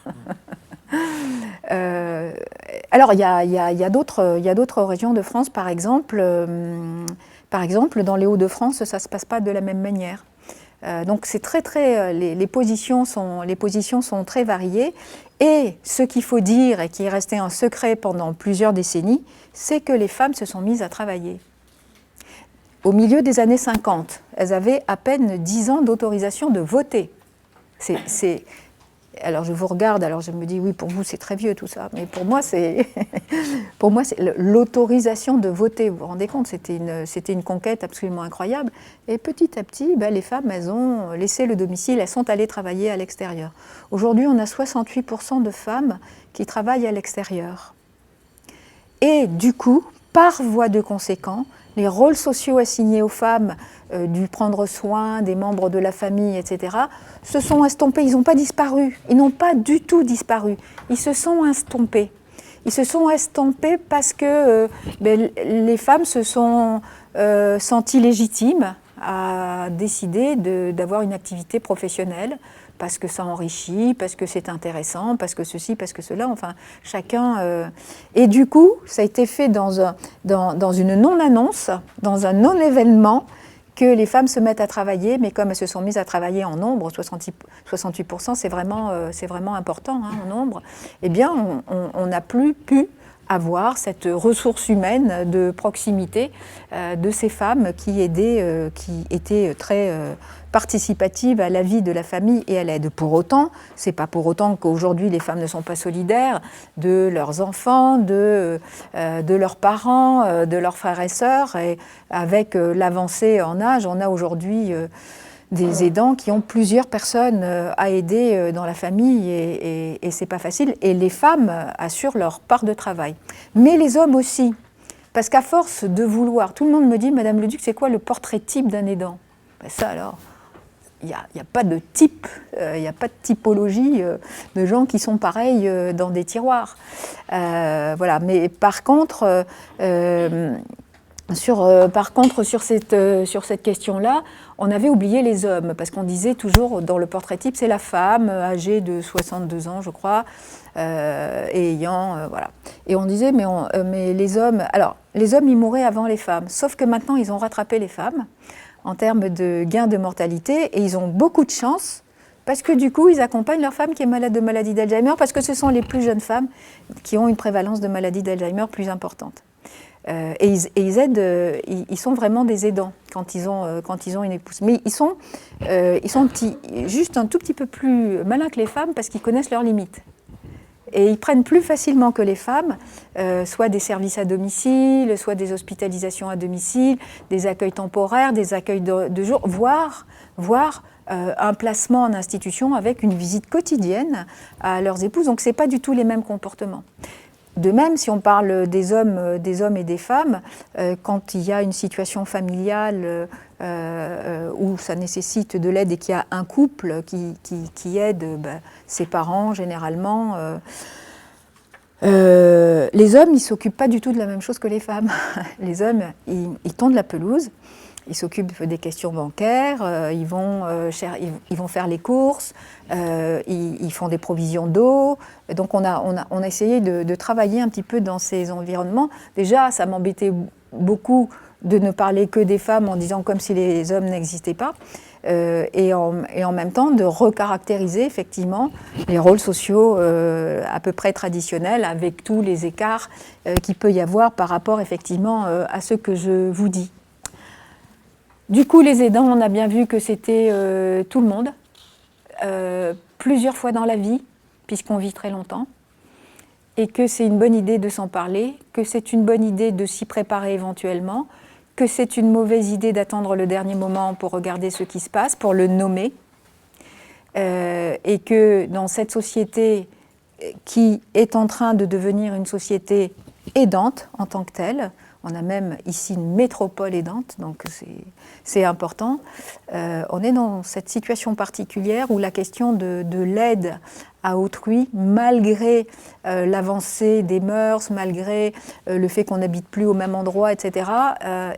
Alors, il y a d'autres régions de France, par exemple, dans les Hauts-de-France, ça ne se passe pas de la même manière. Donc, c'est les positions sont très variées. Et ce qu'il faut dire, et qui est resté un secret pendant plusieurs décennies, c'est que les femmes se sont mises à travailler. Au milieu des années 50, elles avaient à peine 10 ans d'autorisation de voter. Alors je vous regarde, alors je me dis oui, pour vous c'est très vieux tout ça, mais pour moi c'est l'autorisation de voter. Vous vous rendez compte, c'était une conquête absolument incroyable. Et petit à petit, les femmes, elles ont laissé le domicile, elles sont allées travailler à l'extérieur. Aujourd'hui, on a 68% de femmes qui travaillent à l'extérieur. Et du coup, par voie de conséquent, les rôles sociaux assignés aux femmes, du prendre soin des membres de la famille, etc., se sont estompés. Ils n'ont pas disparu. Ils n'ont pas du tout disparu. Ils se sont estompés. Ils se sont estompés parce que les femmes se sont senties légitimes à décider d'avoir une activité professionnelle, parce que ça enrichit, parce que c'est intéressant, parce que ceci, parce que cela, enfin, chacun... Et du coup, ça a été fait dans une non-annonce, dans un non-événement, que les femmes se mettent à travailler, mais comme elles se sont mises à travailler en nombre, 68%, c'est vraiment important, hein, en nombre, eh bien, on n'a plus pu avoir cette ressource humaine de proximité de ces femmes qui étaient très participatives à la vie de la famille et à l'aide. Pour autant, c'est pas pour autant qu'aujourd'hui les femmes ne sont pas solidaires de leurs enfants, de leurs parents, de leurs frères et sœurs. Et avec l'avancée en âge, on a aujourd'hui des aidants qui ont plusieurs personnes à aider dans la famille et c'est pas facile. Et les femmes assurent leur part de travail. Mais les hommes aussi. Parce qu'à force de vouloir, tout le monde me dit, Madame Leduc, c'est quoi le portrait type d'un aidant? Ça alors, il n'y a pas de type, il n'y a pas de typologie de gens qui sont pareils dans des tiroirs. Voilà. Mais par contre, sur cette question-là, on avait oublié les hommes, parce qu'on disait toujours, dans le portrait type, c'est la femme, âgée de 62 ans, je crois, et ayant... voilà. Et on disait, mais les hommes... Alors, les hommes, ils mouraient avant les femmes, sauf que maintenant, ils ont rattrapé les femmes en termes de gains de mortalité, et ils ont beaucoup de chance Parce que du coup, ils accompagnent leur femme qui est malade de maladie d'Alzheimer, parce que ce sont les plus jeunes femmes qui ont une prévalence de maladie d'Alzheimer plus importante. Et ils aident, ils sont vraiment des aidants quand ils ont une épouse. Mais ils sont juste un tout petit peu plus malins que les femmes parce qu'ils connaissent leurs limites. Et ils prennent plus facilement que les femmes, soit des services à domicile, soit des hospitalisations à domicile, des accueils temporaires, des accueils de jour, voire un placement en institution avec une visite quotidienne à leurs épouses. Donc ce n'est pas du tout les mêmes comportements. De même, si on parle des hommes et des femmes, quand il y a une situation familiale où ça nécessite de l'aide et qu'il y a un couple qui aide ses parents, généralement, les hommes, ils ne s'occupent pas du tout de la même chose que les femmes. Les hommes, ils tondent la pelouse, ils s'occupent des questions bancaires, ils vont faire les courses, ils font des provisions d'eau. Donc on a essayé de travailler un petit peu dans ces environnements. Déjà, ça m'embêtait beaucoup de ne parler que des femmes en disant comme si les hommes n'existaient pas. Et en même temps de recaractériser effectivement les rôles sociaux à peu près traditionnels avec tous les écarts qu'il peut y avoir par rapport effectivement à ce que je vous dis. Du coup, les aidants, on a bien vu que c'était tout le monde, plusieurs fois dans la vie, puisqu'on vit très longtemps, et que c'est une bonne idée de s'en parler, que c'est une bonne idée de s'y préparer éventuellement, que c'est une mauvaise idée d'attendre le dernier moment pour regarder ce qui se passe, pour le nommer, et que dans cette société qui est en train de devenir une société aidante en tant que telle, on a même ici une métropole aidante, donc c'est important. On est dans cette situation particulière où la question de l'aide à autrui, malgré l'avancée des mœurs, malgré le fait qu'on n'habite plus au même endroit, etc.,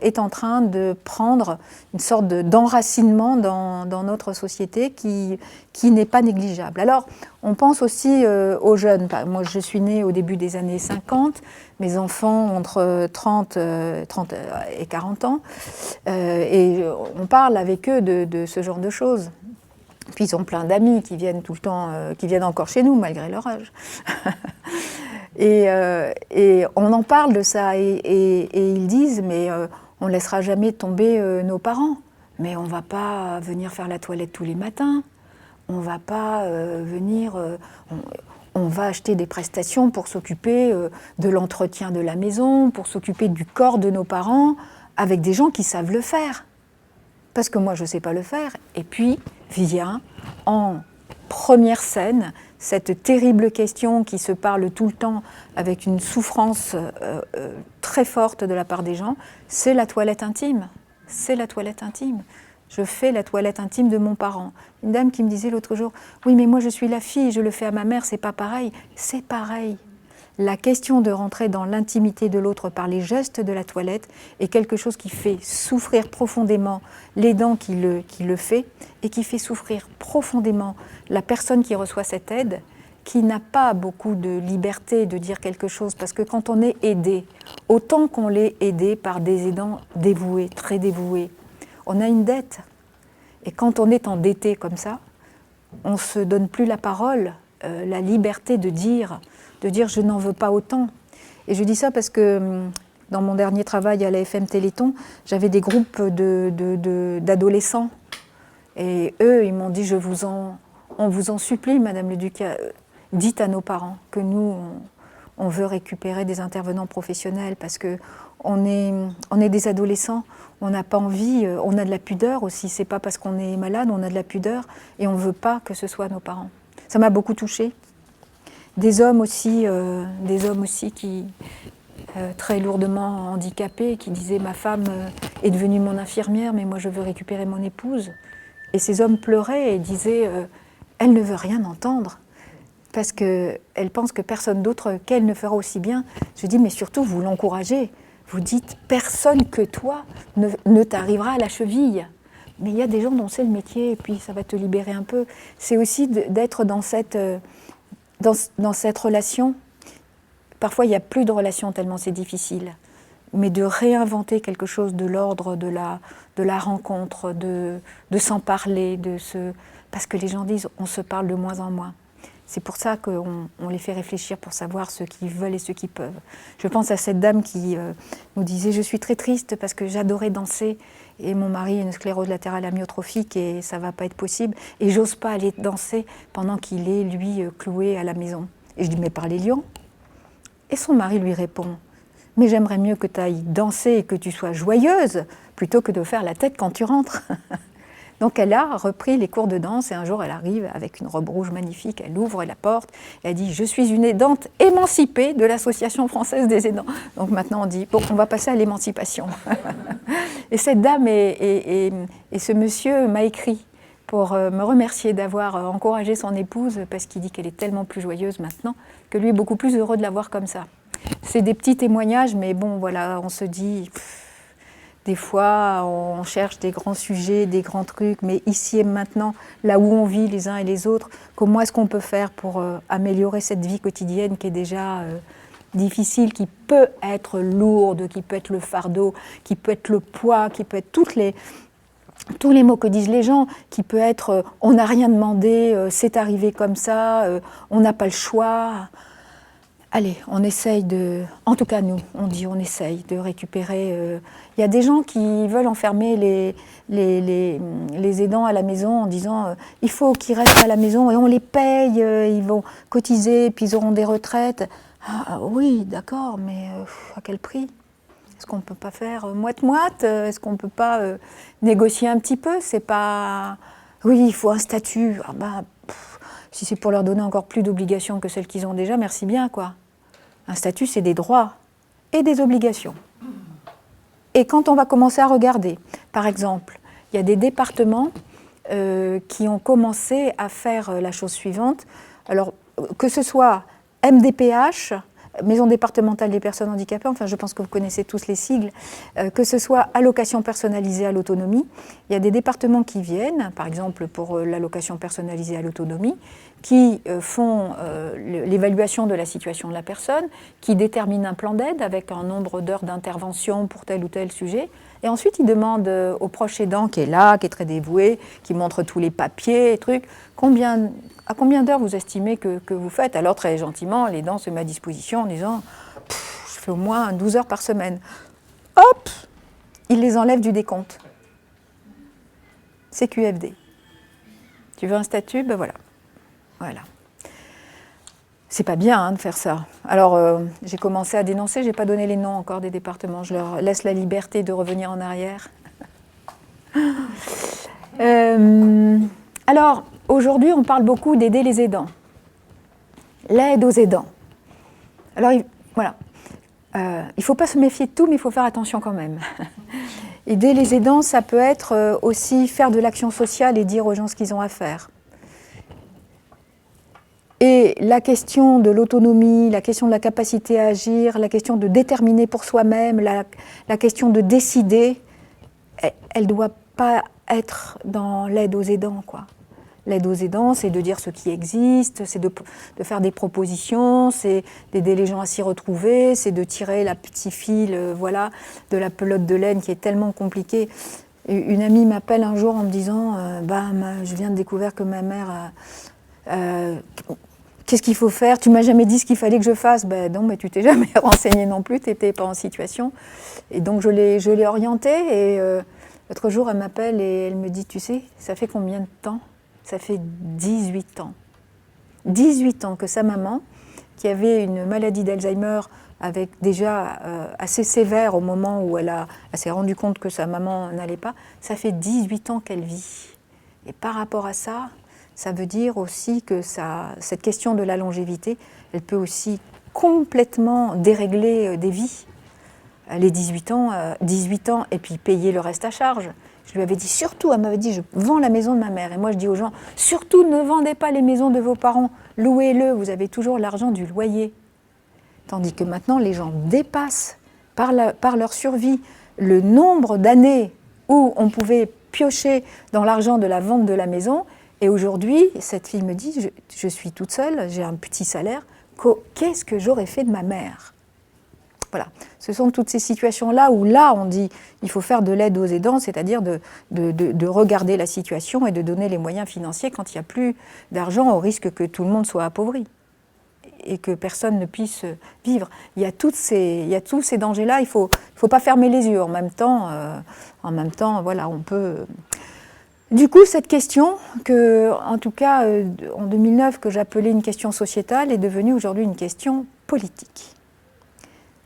est en train de prendre une sorte d'enracinement dans notre société qui n'est pas négligeable. Alors, on pense aussi aux jeunes. Moi, je suis née au début des années 50, mes enfants ont entre 30 et 40 ans, et on parle avec eux de ce genre de choses. Puis ils ont plein d'amis qui viennent tout le temps, qui viennent encore chez nous malgré leur âge. et on en parle de ça et ils disent mais on ne laissera jamais tomber nos parents. Mais on ne va pas venir faire la toilette tous les matins. On ne va pas venir... on va acheter des prestations pour s'occuper de l'entretien de la maison, pour s'occuper du corps de nos parents, avec des gens qui savent le faire. Parce que moi, je ne sais pas le faire. Et puis vient en première scène cette terrible question qui se parle tout le temps avec une souffrance très forte de la part des gens, c'est la toilette intime. C'est la toilette intime. Je fais la toilette intime de mon parent. Une dame qui me disait l'autre jour, oui mais moi je suis la fille, je le fais à ma mère, c'est pas pareil. C'est pareil. La question de rentrer dans l'intimité de l'autre par les gestes de la toilette est quelque chose qui fait souffrir profondément l'aidant qui le fait et qui fait souffrir profondément la personne qui reçoit cette aide, qui n'a pas beaucoup de liberté de dire quelque chose, parce que quand on est aidé, autant qu'on l'est aidé par des aidants dévoués, très dévoués, on a une dette. Et quand on est endetté comme ça, on ne se donne plus la parole, la liberté de dire je n'en veux pas autant. Et je dis ça parce que dans mon dernier travail à la FM Téléthon, j'avais des groupes d'adolescents. Et eux, ils m'ont dit, on vous en supplie, Madame le Duc, dites à nos parents que nous, on veut récupérer des intervenants professionnels parce qu'on est des adolescents, on n'a pas envie, on a de la pudeur aussi, c'est pas parce qu'on est malade, on a de la pudeur et on ne veut pas que ce soit nos parents. Ça m'a beaucoup touchée. Des hommes aussi qui, très lourdement handicapés, qui disaient « ma femme est devenue mon infirmière, mais moi je veux récupérer mon épouse ». Et ces hommes pleuraient et disaient « elle ne veut rien entendre ». Parce qu'elle pense que personne d'autre qu'elle ne fera aussi bien. Je dis, mais surtout, vous l'encouragez. Vous dites, personne que toi ne t'arrivera à la cheville. Mais il y a des gens dont c'est le métier, et puis ça va te libérer un peu. C'est aussi d'être dans cette relation. Parfois, il n'y a plus de relation tellement c'est difficile. mais de réinventer quelque chose de l'ordre de la rencontre, de s'en parler, parce que les gens disent on se parle de moins en moins. C'est pour ça qu'on les fait réfléchir pour savoir ceux qui veulent et ceux qui peuvent. Je pense à cette dame qui nous disait « Je suis très triste parce que j'adorais danser et mon mari a une sclérose latérale amyotrophique et ça ne va pas être possible et j'ose pas aller danser pendant qu'il est, lui, cloué à la maison. » Et je dis « Mais par les lions ?» Et son mari lui répond « Mais j'aimerais mieux que tu ailles danser et que tu sois joyeuse plutôt que de faire la tête quand tu rentres. » Donc elle a repris les cours de danse et un jour elle arrive avec une robe rouge magnifique, elle ouvre la porte et elle dit « Je suis une aidante émancipée de l'Association française des aidants ». Donc maintenant on dit « Bon, on va passer à l'émancipation ». Et cette dame et ce monsieur m'a écrit pour me remercier d'avoir encouragé son épouse parce qu'il dit qu'elle est tellement plus joyeuse maintenant que lui est beaucoup plus heureux de la voir comme ça. C'est des petits témoignages, mais bon voilà, on se dit... Des fois, on cherche des grands sujets, des grands trucs, mais ici et maintenant, là où on vit les uns et les autres, comment est-ce qu'on peut faire pour améliorer cette vie quotidienne qui est déjà difficile, qui peut être lourde, qui peut être le fardeau, qui peut être le poids, qui peut être tous les mots que disent les gens, qui peut être on n'a rien demandé, c'est arrivé comme ça, on n'a pas le choix. Allez, on essaye de... En tout cas, nous, on dit on essaye de récupérer... Il y a des gens qui veulent enfermer les aidants à la maison en disant il faut qu'ils restent à la maison et on les paye, ils vont cotiser, puis ils auront des retraites. Ah oui, d'accord, mais à quel prix ? Est-ce qu'on ne peut pas faire moite-moite ? Est-ce qu'on ne peut pas négocier un petit peu ? C'est pas... Oui, il faut un statut. Ah ben, si c'est pour leur donner encore plus d'obligations que celles qu'ils ont déjà, merci bien, quoi. Un statut, c'est des droits et des obligations. Et quand on va commencer à regarder, par exemple, il y a des départements qui ont commencé à faire la chose suivante. Alors, que ce soit MDPH, Maison départementale des personnes handicapées, enfin je pense que vous connaissez tous les sigles, que ce soit allocation personnalisée à l'autonomie, il y a des départements qui viennent, par exemple pour l'allocation personnalisée à l'autonomie, qui font l'évaluation de la situation de la personne, qui déterminent un plan d'aide avec un nombre d'heures d'intervention pour tel ou tel sujet, et ensuite ils demandent au proche aidant qui est là, qui est très dévoué, qui montre tous les papiers et trucs, à combien d'heures vous estimez que vous faites ? Alors très gentiment, l'aidant se met à disposition en disant « je fais au moins 12 heures par semaine ». Hop, il les enlève du décompte. C'est QFD. Tu veux un statut ? Ben voilà. Voilà. C'est pas bien hein, de faire ça. Alors j'ai commencé à dénoncer, j'ai pas donné les noms encore des départements, je leur laisse la liberté de revenir en arrière. Alors, aujourd'hui, on parle beaucoup d'aider les aidants. L'aide aux aidants. Alors, voilà. Il ne faut pas se méfier de tout, mais il faut faire attention quand même. Aider les aidants, ça peut être aussi faire de l'action sociale et dire aux gens ce qu'ils ont à faire. Et la question de l'autonomie, la question de la capacité à agir, la question de déterminer pour soi-même, la question de décider, elle ne doit pas être dans l'aide aux aidants, quoi. L'aide aux aidants, c'est de dire ce qui existe, c'est de faire des propositions, c'est d'aider les gens à s'y retrouver, c'est de tirer la petite fil voilà, de la pelote de laine qui est tellement compliquée. Une amie m'appelle un jour en me disant je viens de découvrir que ma mère qu'est-ce qu'il faut faire ? Tu m'as jamais dit ce qu'il fallait que je fasse. Ben non, mais tu t'es jamais renseignée non plus, tu n'étais pas en situation. Et donc je l'ai orientée et l'autre jour elle m'appelle et elle me dit tu sais, ça fait combien de temps ? Ça fait 18 ans. 18 ans que sa maman, qui avait une maladie d'Alzheimer avec déjà assez sévère au moment où elle s'est rendue compte que sa maman n'allait pas, ça fait 18 ans qu'elle vit. Et par rapport à ça, ça veut dire aussi que cette question de la longévité, elle peut aussi complètement dérégler des vies. Les 18 ans et puis payer le reste à charge. Je lui avais dit surtout, elle m'avait dit je vends la maison de ma mère. Et moi je dis aux gens, surtout ne vendez pas les maisons de vos parents, louez-le, vous avez toujours l'argent du loyer. Tandis que maintenant les gens dépassent par leur survie le nombre d'années où on pouvait piocher dans l'argent de la vente de la maison. Et aujourd'hui, cette fille me dit, je suis toute seule, j'ai un petit salaire, qu'est-ce que j'aurais fait de ma mère ? Voilà, ce sont toutes ces situations-là où là on dit il faut faire de l'aide aux aidants, c'est-à-dire de regarder la situation et de donner les moyens financiers quand il n'y a plus d'argent au risque que tout le monde soit appauvri et que personne ne puisse vivre. Il y a tous ces dangers-là, il faut pas fermer les yeux. En même temps, voilà, on peut... Du coup, cette question, que, en tout cas en 2009, que j'appelais une question sociétale, est devenue aujourd'hui une question politique.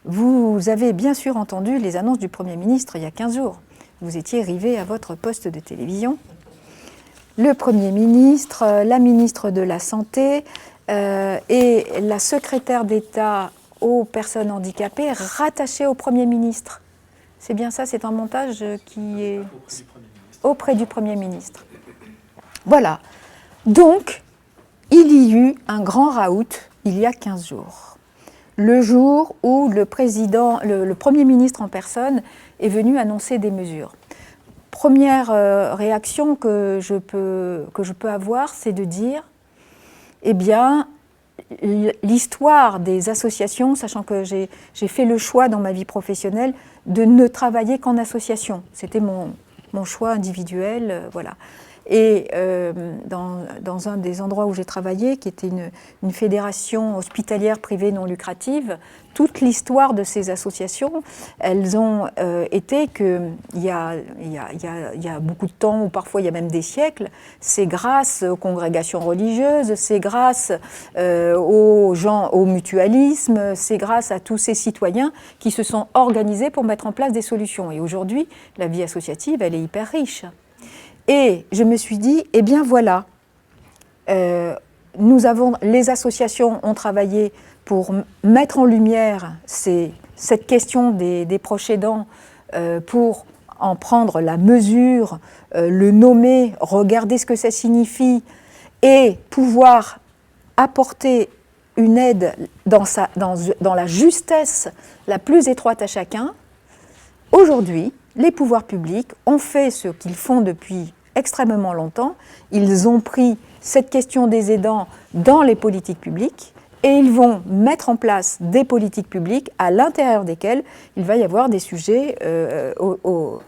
Vous avez bien sûr entendu les annonces du Premier ministre il y a 15 jours. Vous étiez rivé à votre poste de télévision. Le Premier ministre, la ministre de la Santé et la secrétaire d'État aux personnes handicapées rattachée au Premier ministre. C'est bien ça, c'est un montage qui est auprès du Premier ministre. Voilà. Donc, il y eut un grand raout il y a 15 jours. Le jour où le Premier ministre en personne est venu annoncer des mesures. Première réaction que je peux avoir, c'est de dire, eh bien, l'histoire des associations, sachant que j'ai fait le choix dans ma vie professionnelle de ne travailler qu'en association. C'était mon choix individuel, voilà. Et dans un des endroits où j'ai travaillé, qui était une fédération hospitalière privée non lucrative, toute l'histoire de ces associations, elles ont été qu'il y a beaucoup de temps, ou parfois il y a même des siècles, c'est grâce aux congrégations religieuses, c'est grâce au mutualisme, c'est grâce à tous ces citoyens qui se sont organisés pour mettre en place des solutions. Et aujourd'hui, la vie associative, elle est hyper riche. Et je me suis dit, eh bien voilà, les associations ont travaillé pour mettre en lumière cette question des proches aidants, pour en prendre la mesure, le nommer, regarder ce que ça signifie et pouvoir apporter une aide dans la justesse la plus étroite à chacun. Aujourd'hui, les pouvoirs publics ont fait ce qu'ils font depuis extrêmement longtemps. Ils ont pris cette question des aidants dans les politiques publiques et ils vont mettre en place des politiques publiques à l'intérieur desquelles il va y avoir des sujets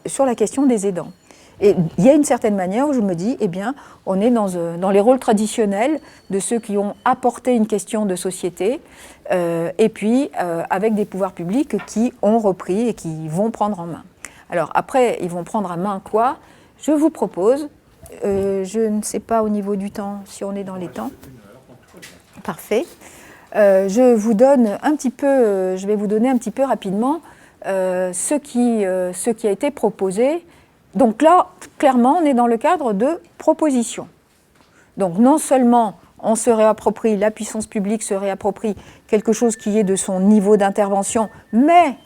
sur la question des aidants. Et il y a une certaine manière où je me dis, eh bien, on est dans les rôles traditionnels de ceux qui ont apporté une question de société, et puis avec des pouvoirs publics qui ont repris et qui vont prendre en main. Alors après, ils vont prendre en main quoi ? Je vous propose, je ne sais pas au niveau du temps si on est dans les temps. Parfait. Je vous donne un petit peu, je vais vous donner un petit peu rapidement ce qui a été proposé. Donc là, clairement, on est dans le cadre de propositions. Donc non seulement on se réapproprie, la puissance publique se réapproprie quelque chose qui est de son niveau d'intervention, mais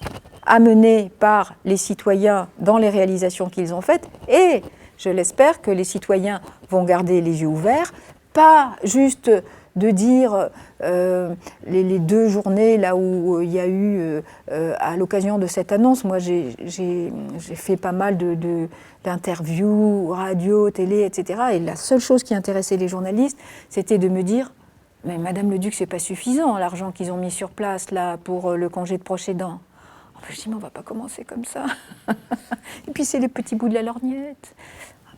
amené par les citoyens dans les réalisations qu'ils ont faites, et je l'espère que les citoyens vont garder les yeux ouverts, pas juste de dire les 2 journées là où il y a eu, à l'occasion de cette annonce, moi j'ai fait pas mal d'interviews, radio, télé, etc. Et la seule chose qui intéressait les journalistes, c'était de me dire « Mais Madame le Duc, c'est pas suffisant l'argent qu'ils ont mis sur place là pour le congé de proche aidant. » Je dis, mais on ne va pas commencer comme ça. Et puis c'est les petits bouts de la lorgnette.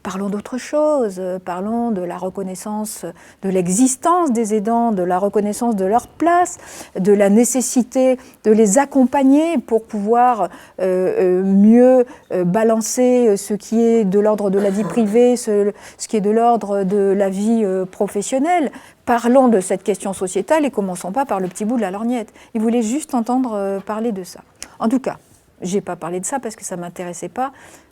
Parlons d'autre chose, parlons de la reconnaissance de l'existence des aidants, de la reconnaissance de leur place, de la nécessité de les accompagner pour pouvoir mieux balancer ce qui est de l'ordre de la vie privée, ce qui est de l'ordre de la vie professionnelle. Parlons de cette question sociétale et commençons pas par le petit bout de la lorgnette. Ils voulaient juste entendre parler de ça. En tout cas, je n'ai pas parlé de ça parce que ça ne m'intéressait pas.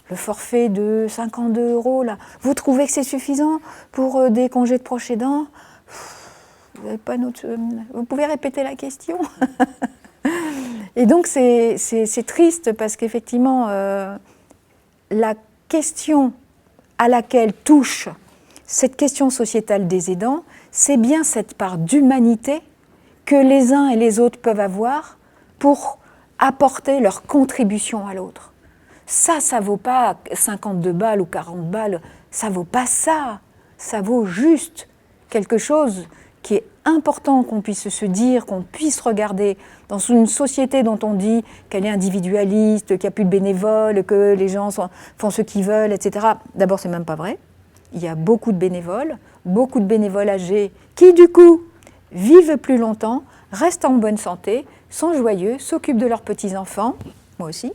Le forfait de 52 €, là, vous trouvez que c'est suffisant pour des congés de proches aidants ? Vous pouvez répéter la question ? Et donc c'est triste parce qu'effectivement, la question à laquelle touche cette question sociétale des aidants, c'est bien cette part d'humanité que les uns et les autres peuvent avoir pour apporter leur contribution à l'autre. Ça vaut pas 52 balles ou 40 balles, ça vaut pas ça. Ça vaut juste quelque chose qui est important qu'on puisse se dire, qu'on puisse regarder dans une société dont on dit qu'elle est individualiste, qu'il n'y a plus de bénévoles, que les gens font ce qu'ils veulent, etc. D'abord, c'est même pas vrai. Il y a beaucoup de bénévoles âgés qui, du coup, vivent plus longtemps, restent en bonne santé, sont joyeux, s'occupent de leurs petits-enfants, moi aussi,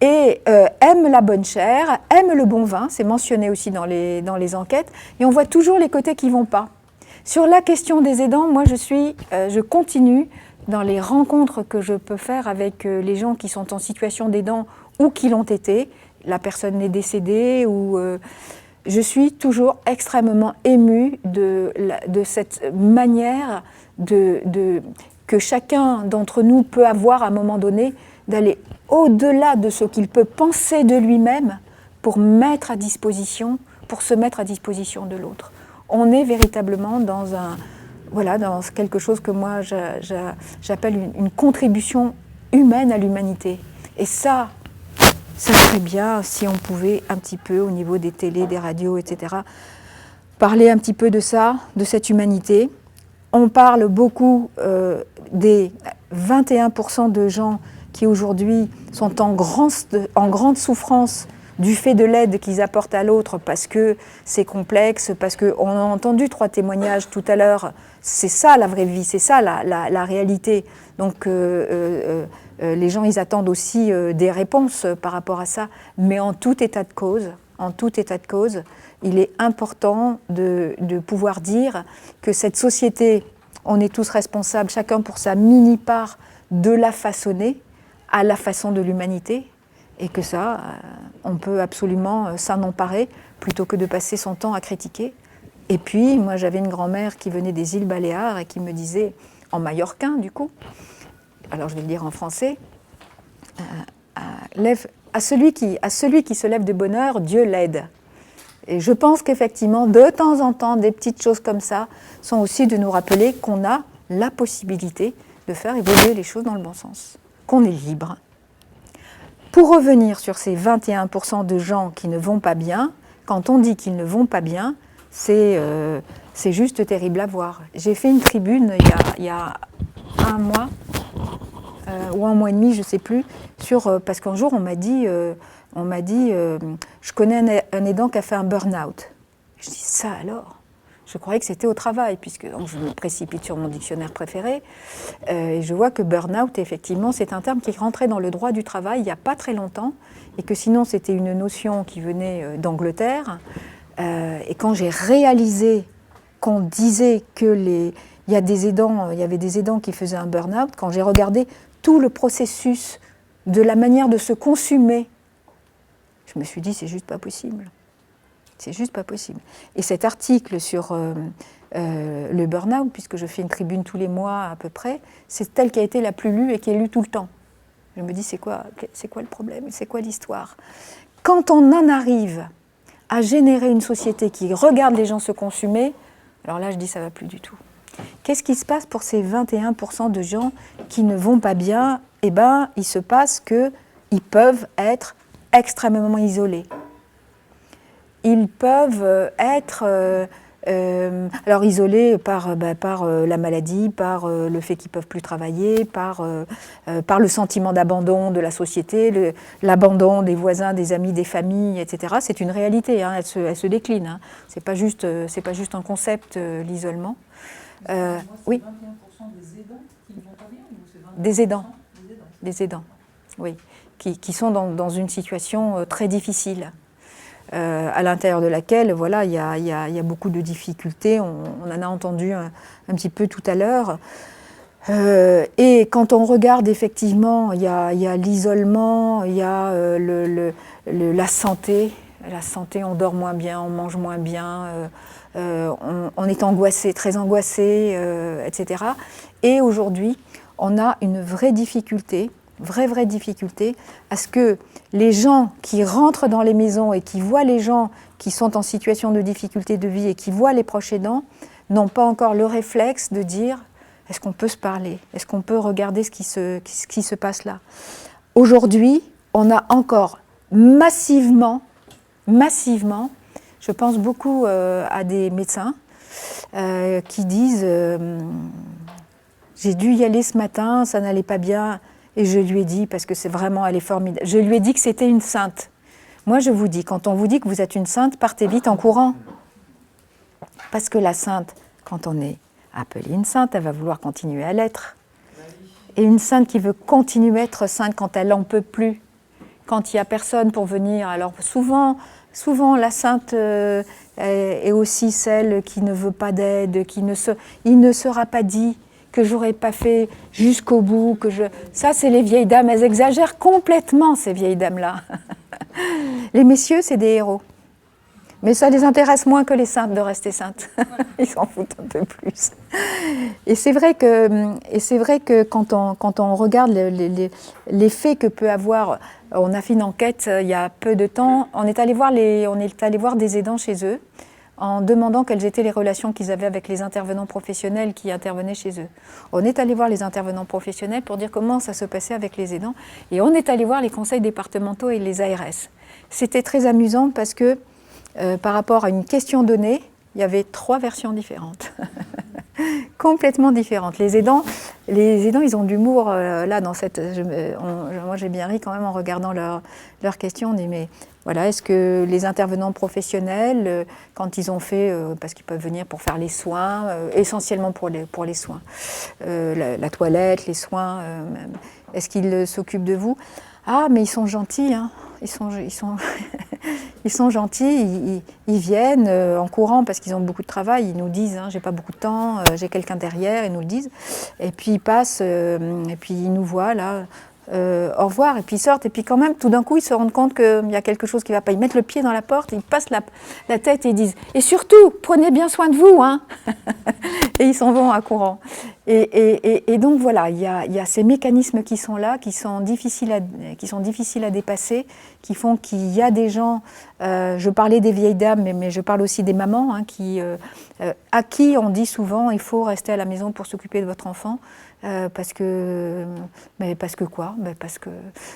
et aiment la bonne chair, aiment le bon vin, c'est mentionné aussi dans les enquêtes, et on voit toujours les côtés qui ne vont pas. Sur la question des aidants, moi je continue dans les rencontres que je peux faire avec les gens qui sont en situation d'aidant ou qui l'ont été, la personne est décédée, ou je suis toujours extrêmement émue de cette manière que chacun d'entre nous peut avoir à un moment donné, d'aller au-delà de ce qu'il peut penser de lui-même pour se mettre à disposition de l'autre. On est véritablement dans quelque chose que moi j'appelle une contribution humaine à l'humanité. Et ça serait bien si on pouvait un petit peu, au niveau des télés, des radios, etc., parler un petit peu de ça, de cette humanité. On parle beaucoup des 21% de gens qui aujourd'hui sont en grande souffrance du fait de l'aide qu'ils apportent à l'autre parce que c'est complexe, parce qu'on a entendu 3 témoignages tout à l'heure. C'est ça la vraie vie, c'est ça la réalité. Donc les gens, ils attendent aussi des réponses par rapport à ça. Mais en tout état de cause, il est important de pouvoir dire que cette société, on est tous responsables, chacun pour sa mini-part, de la façonner à la façon de l'humanité, et que ça, on peut absolument s'en emparer plutôt que de passer son temps à critiquer. Et puis, moi, j'avais une grand-mère qui venait des îles Baléares et qui me disait, en mallorquin du coup, alors je vais le dire en français, à celui qui se lève de bonne heure, Dieu l'aide. Et je pense qu'effectivement, de temps en temps, des petites choses comme ça sont aussi de nous rappeler qu'on a la possibilité de faire évoluer les choses dans le bon sens, qu'on est libre. Pour revenir sur ces 21% de gens qui ne vont pas bien, quand on dit qu'ils ne vont pas bien, c'est juste terrible à voir. J'ai fait une tribune il y a un mois, ou un mois et demi, je ne sais plus, parce qu'un jour on m'a dit, je connais un aidant qui a fait un burn-out. Je dis, ça alors ? Je croyais que c'était au travail, puisque donc, je me précipite sur mon dictionnaire préféré, et je vois que burn-out, effectivement, c'est un terme qui est rentré dans le droit du travail il n'y a pas très longtemps, et que sinon c'était une notion qui venait d'Angleterre. Et quand j'ai réalisé qu'on disait qu'il y avait des aidants qui faisaient un burn-out, quand j'ai regardé tout le processus de la manière de se consumer, je me suis dit, c'est juste pas possible. C'est juste pas possible. Et cet article sur le burn-out, puisque je fais une tribune tous les mois à peu près, c'est celle qui a été la plus lue et qui est lue tout le temps. Je me dis, c'est quoi le problème ? C'est quoi l'histoire ? Quand on en arrive à générer une société qui regarde les gens se consumer, alors là je dis, ça va plus du tout. Qu'est-ce qui se passe pour ces 21% de gens qui ne vont pas bien ? Eh bien, il se passe qu'ils peuvent être extrêmement isolés. Ils peuvent être alors isolés par la maladie, par le fait qu'ils ne peuvent plus travailler, par le sentiment d'abandon de la société, l'abandon des voisins, des amis, des familles, etc. C'est une réalité, hein, elle se décline. Hein. C'est pas juste un concept, l'isolement. Oui. C'est 21% des aidants qui ne vont pas bien, ou c'est 20% des aidants, oui, qui sont dans une situation très difficile. À l'intérieur de laquelle, voilà, il y a beaucoup de difficultés. On en a entendu un petit peu tout à l'heure. Et quand on regarde, effectivement, il y a l'isolement, il y a la santé. La santé, on dort moins bien, on mange moins bien, on est angoissé, très angoissé, etc. Et aujourd'hui, on a une vraie difficulté à ce que les gens qui rentrent dans les maisons et qui voient les gens qui sont en situation de difficulté de vie et qui voient les proches aidants n'ont pas encore le réflexe de dire « est-ce qu'on peut se parler ? Est-ce qu'on peut regarder ce qui se passe là ?» Aujourd'hui, on a encore massivement, je pense beaucoup à des médecins qui disent j'ai dû y aller ce matin, ça n'allait pas bien, et je lui ai dit, parce que c'est vraiment, elle est formidable, je lui ai dit que c'était une sainte. Moi, je vous dis, quand on vous dit que vous êtes une sainte, partez vite en courant. Parce que la sainte, quand on est appelée une sainte, elle va vouloir continuer à l'être. Et une sainte qui veut continuer à être sainte quand elle n'en peut plus, quand il n'y a personne pour venir. Alors souvent la sainte est aussi celle qui ne veut pas d'aide, il ne sera pas dit que j'aurais pas fait jusqu'au bout, Ça, c'est les vieilles dames, elles exagèrent complètement, ces vieilles dames-là. Les messieurs, c'est des héros. Mais ça les intéresse moins que les saintes de rester saintes. Ils s'en foutent un peu plus. Et c'est vrai que quand on regarde l'effet que peut avoir, on a fait une enquête il y a peu de temps, on est allé voir des aidants chez eux, en demandant quelles étaient les relations qu'ils avaient avec les intervenants professionnels qui intervenaient chez eux. On est allé voir les intervenants professionnels pour dire comment ça se passait avec les aidants, et on est allé voir les conseils départementaux et les ARS. C'était très amusant parce que par rapport à une question donnée, il y avait 3 versions différentes, complètement différentes. Les aidants, ils ont de l'humour là dans cette. Moi, j'ai bien ri quand même en regardant leurs questions. On dit mais voilà, est-ce que les intervenants professionnels, quand ils ont fait, parce qu'ils peuvent venir pour faire les soins, essentiellement pour les soins, la toilette, les soins, est-ce qu'ils s'occupent de vous? Ah, mais ils sont gentils, hein. Ils sont gentils, ils viennent en courant parce qu'ils ont beaucoup de travail, ils nous disent j'ai pas beaucoup de temps, j'ai quelqu'un derrière, ils nous le disent. Et puis ils passent, et puis ils nous voient là, au revoir, et puis ils sortent, et puis quand même tout d'un coup ils se rendent compte qu'il y a quelque chose qui va pas. Ils mettent le pied dans la porte, ils passent la tête et ils disent « Et surtout, prenez bien soin de vous hein !» Et ils s'en vont à courant. Et donc voilà, il y a ces mécanismes qui sont là, qui sont difficiles à dépasser, qui font qu'il y a des gens, je parlais des vieilles dames, mais je parle aussi des mamans, à qui on dit souvent il faut rester à la maison pour s'occuper de votre enfant. Parce que quoi ? Parce que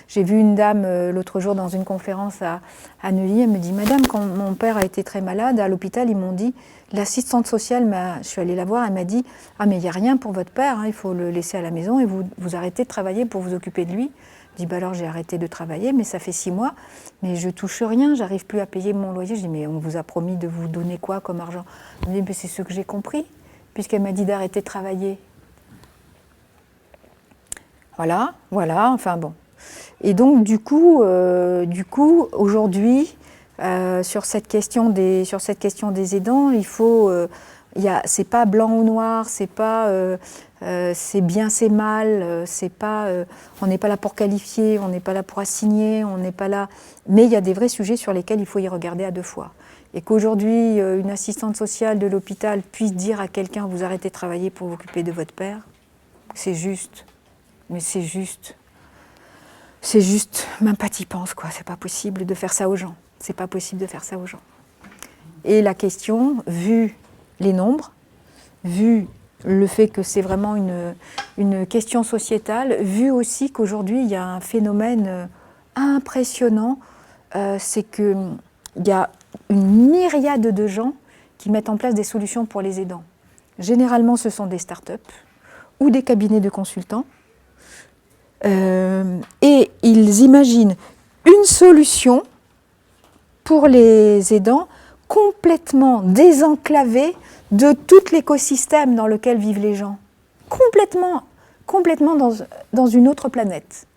j'ai vu une dame l'autre jour dans une conférence à Neuilly, elle me dit « Madame, quand mon père a été très malade, à l'hôpital, ils m'ont dit, l'assistante sociale, je suis allée la voir, elle m'a dit « Ah mais il n'y a rien pour votre père, il faut le laisser à la maison et vous arrêtez de travailler pour vous occuper de lui. » Je dis « alors j'ai arrêté de travailler, mais ça fait 6 mois, mais je touche rien, j'arrive plus à payer mon loyer. » Je dis « Mais on vous a promis de vous donner quoi comme argent ?» Elle me dit « Mais c'est ce que j'ai compris, puisqu'elle m'a dit d'arrêter de travailler. » Voilà, enfin bon. Et donc du coup aujourd'hui, sur cette question des aidants, il faut, c'est pas blanc ou noir, c'est pas, c'est bien, c'est mal, c'est pas, on n'est pas là pour qualifier, on n'est pas là pour assigner, on n'est pas là. Mais il y a des vrais sujets sur lesquels il faut y regarder à 2 fois. Et qu'aujourd'hui, une assistante sociale de l'hôpital puisse dire à quelqu'un vous arrêtez de travailler pour vous occuper de votre père, c'est juste. Mais c'est juste, même pas t'y penses quoi, c'est pas possible de faire ça aux gens, c'est pas possible de faire ça aux gens. Et la question, vu les nombres, vu le fait que c'est vraiment une question sociétale, vu aussi qu'aujourd'hui il y a un phénomène impressionnant, c'est qu'il y a une myriade de gens qui mettent en place des solutions pour les aidants. Généralement ce sont des start-up ou des cabinets de consultants. Et ils imaginent une solution pour les aidants complètement désenclavée de tout l'écosystème dans lequel vivent les gens. Complètement dans une autre planète.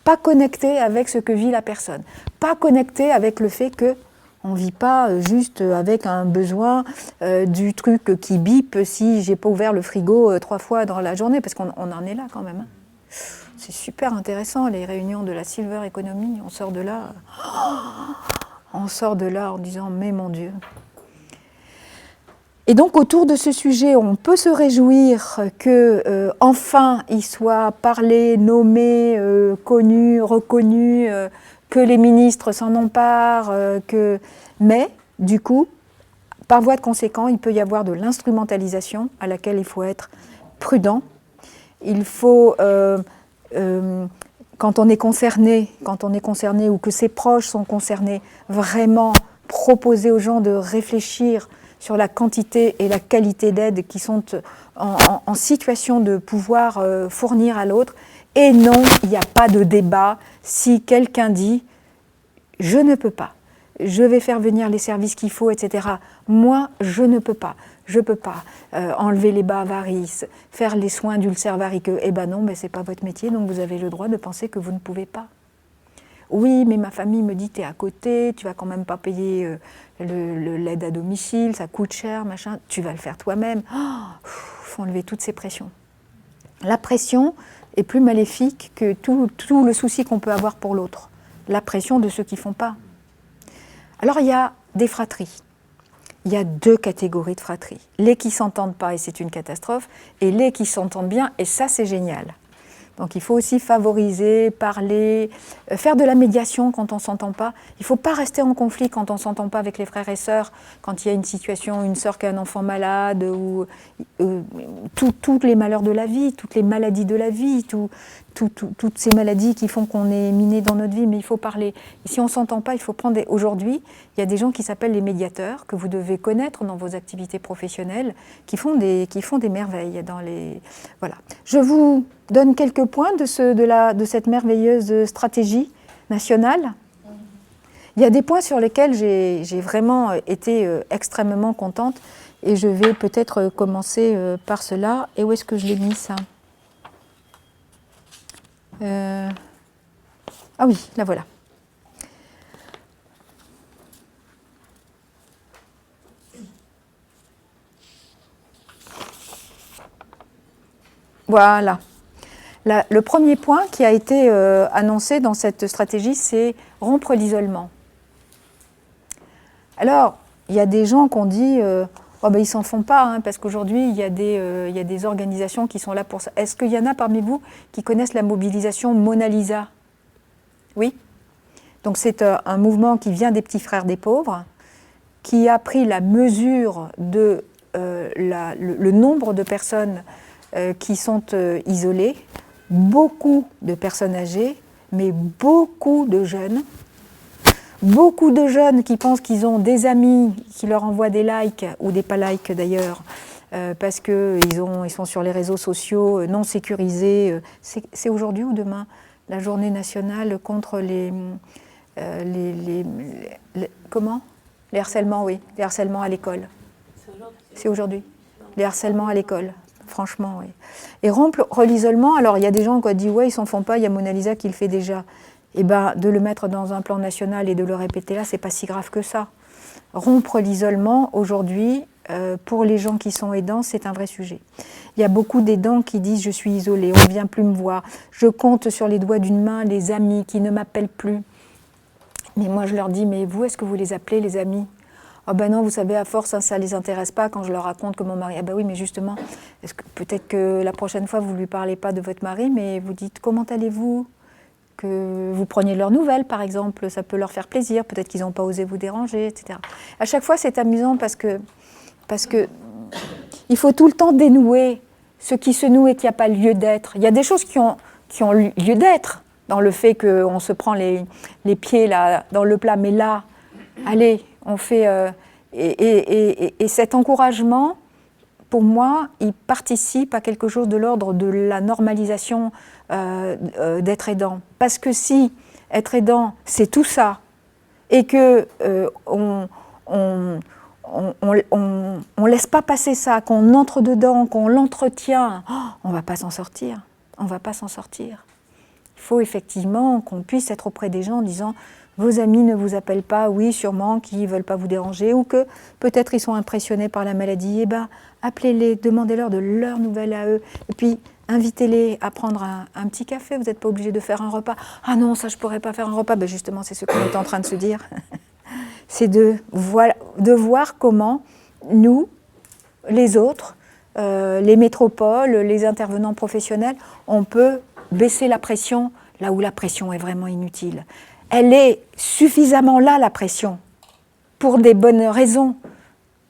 Pas connecté avec ce que vit la personne. Pas connecté avec le fait qu'on ne vit pas juste avec un besoin du truc qui bip si j'ai pas ouvert le frigo 3 fois dans la journée, parce qu'on en est là quand même. Hein. C'est super intéressant, les réunions de la Silver Economy. On sort de là en disant « mais mon Dieu ». Et donc autour de ce sujet, on peut se réjouir que enfin il soit parlé, nommé, connu, reconnu, que les ministres s'en emparent, mais du coup, par voie de conséquent, il peut y avoir de l'instrumentalisation à laquelle il faut être prudent. Il faut quand on est concerné ou que ses proches sont concernés, vraiment proposer aux gens de réfléchir sur la quantité et la qualité d'aide qui sont en situation de pouvoir fournir à l'autre. Et non, il n'y a pas de débat si quelqu'un dit « je ne peux pas, je vais faire venir les services qu'il faut, etc. » Moi, je ne peux pas. Je ne peux pas enlever les bas varices, faire les soins d'ulcères variqueux. Eh bien non, ce n'est pas votre métier, donc vous avez le droit de penser que vous ne pouvez pas. Oui, mais ma famille me dit, tu es à côté, tu vas quand même pas payer l'aide à domicile, ça coûte cher, machin, tu vas le faire toi-même. Il faut enlever toutes ces pressions. La pression est plus maléfique que tout le souci qu'on peut avoir pour l'autre. La pression de ceux qui ne font pas. Alors il y a des fratries. Il y a 2 catégories de fratries. Les qui ne s'entendent pas, et c'est une catastrophe, et les qui s'entendent bien, et ça c'est génial. Donc il faut aussi favoriser, parler, faire de la médiation quand on ne s'entend pas. Il ne faut pas rester en conflit quand on ne s'entend pas avec les frères et sœurs, quand il y a une situation, une sœur qui a un enfant malade, ou tous les malheurs de la vie, toutes les maladies de la vie, toutes ces maladies qui font qu'on est miné dans notre vie, mais il faut parler. Et si on ne s'entend pas, il faut prendre Aujourd'hui, il y a des gens qui s'appellent les médiateurs, que vous devez connaître dans vos activités professionnelles, qui font des merveilles. Voilà. Je vous donne quelques points de cette merveilleuse stratégie nationale. Il y a des points sur lesquels j'ai vraiment été extrêmement contente, et je vais peut-être commencer par cela. Et où est-ce que je l'ai mis, ça ? Ah oui, là voilà. Voilà. Le premier point qui a été annoncé dans cette stratégie, c'est rompre l'isolement. Alors, il y a des gens qui ont dit oh ben, ils s'en font pas, hein, parce qu'aujourd'hui, il y a des organisations qui sont là pour ça. Est-ce qu'il y en a parmi vous qui connaissent la mobilisation Mona Lisa ? Oui ? Donc c'est un mouvement qui vient des petits frères des pauvres, qui a pris la mesure de le nombre de personnes qui sont isolées, beaucoup de personnes âgées, mais beaucoup de jeunes qui pensent qu'ils ont des amis qui leur envoient des likes, ou des pas likes d'ailleurs, parce qu'ils sont sur les réseaux sociaux non sécurisés. C'est aujourd'hui ou demain la journée nationale contre les comment ? Les harcèlements, oui, les harcèlements à l'école. C'est aujourd'hui. Les harcèlements à l'école, franchement, oui. Et rompre l'isolement, alors il y a des gens qui ont dit, ouais, ils s'en font pas, il y a Mona Lisa qui le fait déjà. Et bien, de le mettre dans un plan national et de le répéter là, c'est pas si grave que ça. Rompre l'isolement, aujourd'hui, pour les gens qui sont aidants, c'est un vrai sujet. Il y a beaucoup d'aidants qui disent « je suis isolé, on ne vient plus me voir, je compte sur les doigts d'une main les amis qui ne m'appellent plus ». Mais moi, je leur dis « mais vous, est-ce que vous les appelez, les amis ?» « Ah ben non, vous savez, à force, hein, ça ne les intéresse pas quand je leur raconte que mon mari... » Ah ben oui, mais justement, peut-être que la prochaine fois, vous ne lui parlez pas de votre mari, mais vous dites « comment allez-vous ?» Que vous preniez leurs nouvelles, par exemple, ça peut leur faire plaisir, peut-être qu'ils n'ont pas osé vous déranger, etc. À chaque fois, c'est amusant parce que il faut tout le temps dénouer ce qui se noue et qui n'a pas lieu d'être. Il y a des choses qui ont lieu d'être, dans le fait qu'on se prend les pieds là, dans le plat, mais là, allez, on fait... et cet encouragement, pour moi, il participe à quelque chose de l'ordre de la normalisation d'être aidant. Parce que si être aidant, c'est tout ça, et que on laisse pas passer ça, qu'on entre dedans, qu'on l'entretient, on va pas s'en sortir. On va pas s'en sortir. Il faut effectivement qu'on puisse être auprès des gens en disant vos amis ne vous appellent pas, oui, sûrement, qu'ils ne veulent pas vous déranger, ou que peut-être ils sont impressionnés par la maladie, eh bien, appelez-les, demandez-leur de leurs nouvelles à eux, et puis invitez-les à prendre un petit café, vous n'êtes pas obligé de faire un repas. Ah non, ça je ne pourrais pas faire un repas, ben justement, c'est ce qu'on est en train de se dire. C'est de voir comment nous, les autres, les métropoles, les intervenants professionnels, on peut baisser la pression là où la pression est vraiment inutile. Elle est suffisamment là, la pression, pour des bonnes raisons.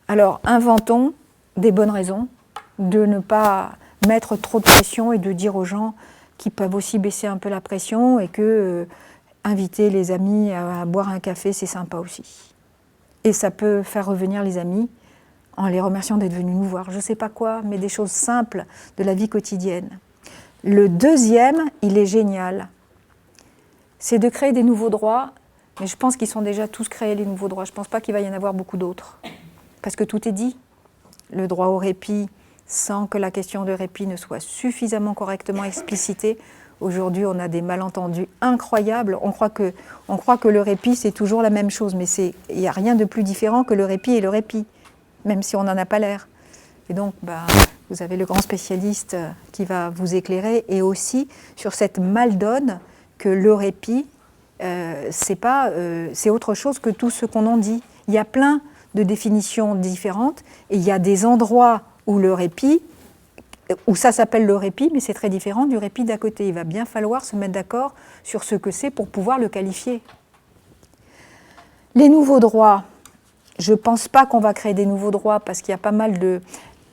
Alors, inventons des bonnes raisons de ne pas mettre trop de pression et de dire aux gens qu'ils peuvent aussi baisser un peu la pression et que inviter les amis à boire un café, c'est sympa aussi. Et ça peut faire revenir les amis en les remerciant d'être venus nous voir. Je ne sais pas quoi, mais des choses simples de la vie quotidienne. Le deuxième, il est génial. C'est de créer des nouveaux droits, mais je pense qu'ils sont déjà tous créés, les nouveaux droits. Je ne pense pas qu'il va y en avoir beaucoup d'autres. Parce que tout est dit. Le droit au répit, sans que la question de répit ne soit suffisamment correctement explicitée. Aujourd'hui, on a des malentendus incroyables. On croit que le répit, c'est toujours la même chose, mais il n'y a rien de plus différent que le répit et le répit, même si on n'en a pas l'air. Et donc, vous avez le grand spécialiste qui va vous éclairer, et aussi sur cette maldonne que le répit, c'est autre chose que tout ce qu'on en dit. Il y a plein de définitions différentes, et il y a des endroits où le répit, où ça s'appelle le répit, mais c'est très différent du répit d'à côté. Il va bien falloir se mettre d'accord sur ce que c'est pour pouvoir le qualifier. Les nouveaux droits, je ne pense pas qu'on va créer des nouveaux droits, parce qu'il y a pas mal de...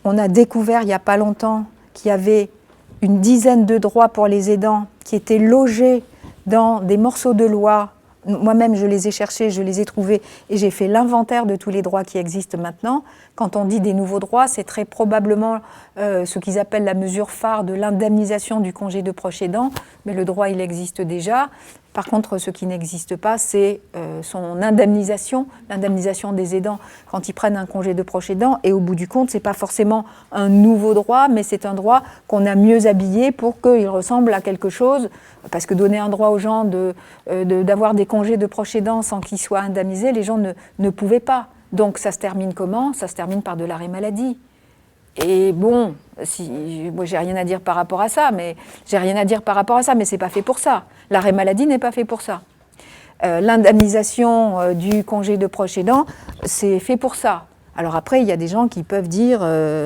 On a découvert il n'y a pas longtemps qu'il y avait une dizaine de droits pour les aidants qui étaient logés dans des morceaux de loi. Moi-même, je les ai cherchés, je les ai trouvés, et j'ai fait l'inventaire de tous les droits qui existent maintenant. Quand on dit des nouveaux droits, c'est très probablement ce qu'ils appellent la mesure phare de l'indemnisation du congé de proche aidant, mais le droit, il existe déjà. Par contre, ce qui n'existe pas, c'est son indemnisation, l'indemnisation des aidants quand ils prennent un congé de proche aidant. Et au bout du compte, ce n'est pas forcément un nouveau droit, mais c'est un droit qu'on a mieux habillé pour qu'il ressemble à quelque chose. Parce que donner un droit aux gens d'avoir des congés de proche aidant sans qu'ils soient indemnisés, les gens ne pouvaient pas. Donc ça se termine comment ? Ça se termine par de l'arrêt maladie. Et bon, moi j'ai rien à dire par rapport à ça, mais c'est pas fait pour ça. L'arrêt maladie n'est pas fait pour ça. L'indemnisation du congé de proche aidant, c'est fait pour ça. Alors après, il y a des gens qui peuvent dire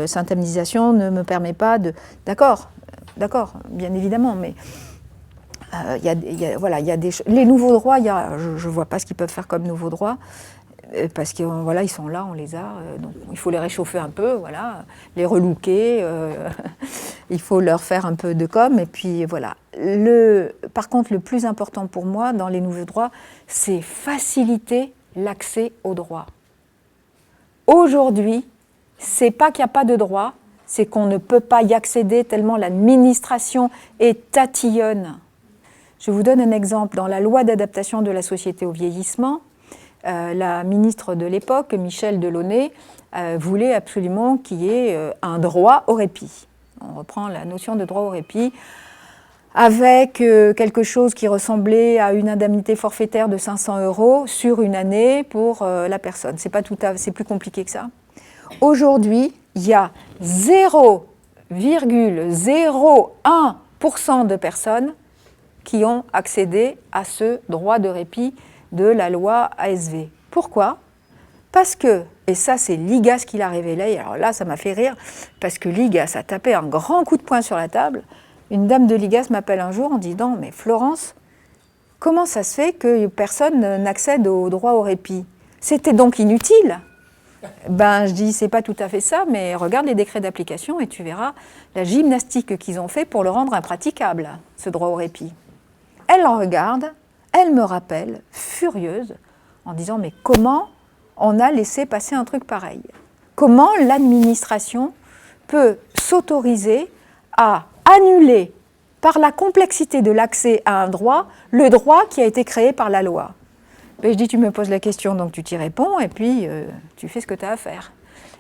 cette indemnisation ne me permet pas de... D'accord, bien évidemment, mais les nouveaux droits, je ne vois pas ce qu'ils peuvent faire comme nouveaux droits. Parce qu'ils ils sont là, on les a, donc il faut les réchauffer un peu, les relooker, il faut leur faire un peu de com, et puis voilà. Par contre, le plus important pour moi dans les nouveaux droits, c'est faciliter l'accès aux droits. Aujourd'hui, c'est pas qu'il n'y a pas de droit, c'est qu'on ne peut pas y accéder tellement l'administration est tatillonne. Je vous donne un exemple. Dans la loi d'adaptation de la société au vieillissement, la ministre de l'époque, Michel Delaunay, voulait absolument qu'il y ait un droit au répit. On reprend la notion de droit au répit avec quelque chose qui ressemblait à une indemnité forfaitaire de 500 € sur une année pour la personne. C'est plus compliqué que ça. Aujourd'hui, il y a 0,01% de personnes qui ont accédé à ce droit de répit de la loi ASV. Pourquoi ? Parce que, et ça c'est l'IGAS qui l'a révélé, alors là ça m'a fait rire, parce que l'IGAS a tapé un grand coup de poing sur la table. Une dame de l'IGAS m'appelle un jour en disant « Mais Florence, comment ça se fait que personne n'accède au droit au répit ? C'était donc inutile ?» Je dis « C'est pas tout à fait ça, mais regarde les décrets d'application et tu verras la gymnastique qu'ils ont fait pour le rendre impraticable, ce droit au répit. » Elle regarde. Elle me rappelle, furieuse, en disant « Mais comment on a laissé passer un truc pareil ? Comment l'administration peut s'autoriser à annuler, par la complexité de l'accès à un droit, le droit qui a été créé par la loi ?» Je dis « Tu me poses la question, donc tu t'y réponds, et puis tu fais ce que tu as à faire. »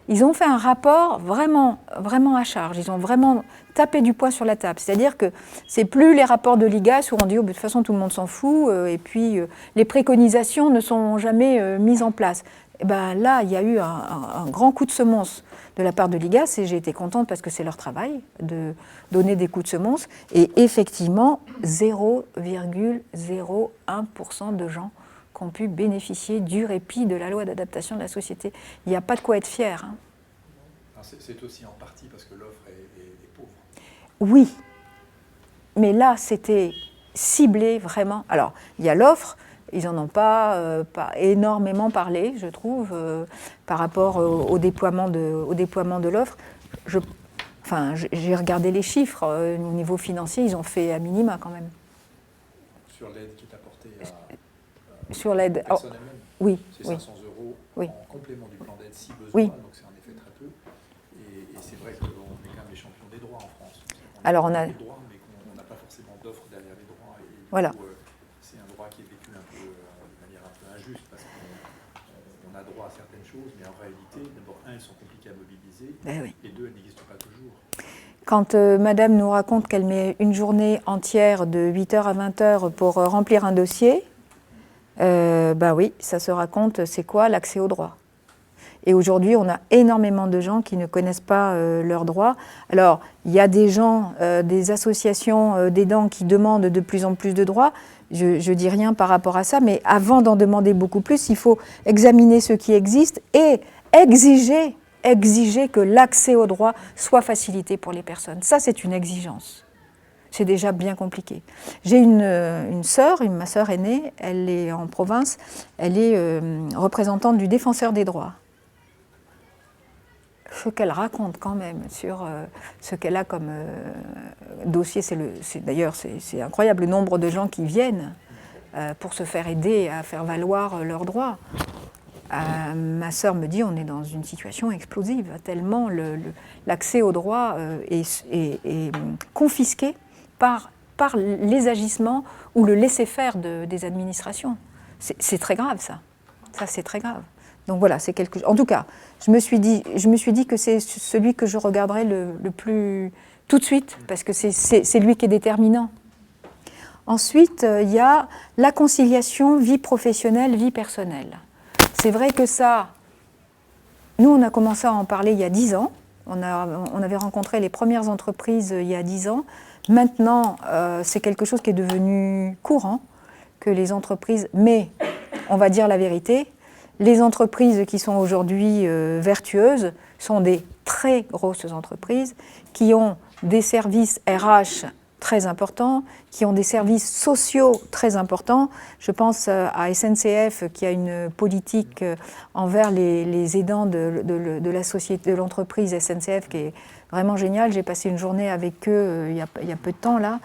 Ils ont fait un rapport vraiment, vraiment à charge. Ils ont vraiment tapé du poing sur la table. C'est-à-dire que c'est plus les rapports de l'IGAS où on dit de toute façon tout le monde s'en fout et puis les préconisations ne sont jamais mises en place. Et là, il y a eu un grand coup de semonce de la part de l'IGAS et j'ai été contente parce que c'est leur travail de donner des coups de semonce. Et effectivement, 0,01% de gens qui ont pu bénéficier du répit de la loi d'adaptation de la société. Il n'y a pas de quoi être fier. Hein. C'est aussi en partie parce que l'offre est pauvre. Oui, mais là, c'était ciblé vraiment. Alors, il y a l'offre, ils n'en ont pas énormément parlé, je trouve, par rapport au déploiement de l'offre. J'ai regardé les chiffres, au niveau financier, ils ont fait à minima quand même. Sur l'aide qui est apportée sur l'aide. Personnellement, oui, c'est 500 € Oui. en complément du plan d'aide si besoin, Oui. donc c'est en effet très peu. Et c'est vrai qu'on est quand même les champions des droits en France. Alors, on a... des droits, mais qu'on n'a pas forcément d'offres derrière les droits. Et du Voilà. coup, c'est un droit qui est vécu un peu, de manière un peu injuste, parce qu'on a droit à certaines choses, mais en réalité, d'abord, elles sont compliquées à mobiliser, Ben oui. et deux, elles n'existent pas toujours. Quand Madame nous raconte qu'elle met une journée entière de 8h à 20h pour remplir un dossier, bah oui, ça se raconte, c'est quoi l'accès aux droits. Et aujourd'hui, on a énormément de gens qui ne connaissent pas leurs droits. Alors, il y a des gens, des associations d'aidants qui demandent de plus en plus de droits. Je dis rien par rapport à ça, mais avant d'en demander beaucoup plus, il faut examiner ce qui existe et exiger que l'accès aux droits soit facilité pour les personnes. Ça, c'est une exigence. C'est déjà bien compliqué. J'ai une sœur, ma sœur aînée, elle est en province, elle est représentante du défenseur des droits. Ce qu'elle raconte quand même sur ce qu'elle a comme dossier, d'ailleurs c'est incroyable le nombre de gens qui viennent pour se faire aider à faire valoir leurs droits. Ma sœur me dit on est dans une situation explosive, tellement l'accès aux droits est confisqué par les agissements ou le laisser-faire des administrations. C'est très grave ça. Ça c'est très grave. Donc voilà, c'est quelque chose. En tout cas, je me suis dit que c'est celui que je regarderais le plus tout de suite, parce que c'est lui qui est déterminant. Ensuite, il y a la conciliation vie professionnelle, vie personnelle. C'est vrai que ça, nous on a commencé à en parler il y a 10 ans. On avait rencontré les premières entreprises il y a 10 ans. Maintenant, c'est quelque chose qui est devenu courant, que les entreprises, mais on va dire la vérité, les entreprises qui sont aujourd'hui vertueuses sont des très grosses entreprises qui ont des services RH très importants, qui ont des services sociaux très importants. Je pense à SNCF qui a une politique envers les aidants de la société, de l'entreprise SNCF qui est vraiment géniale. J'ai passé une journée avec eux il y a peu de temps là.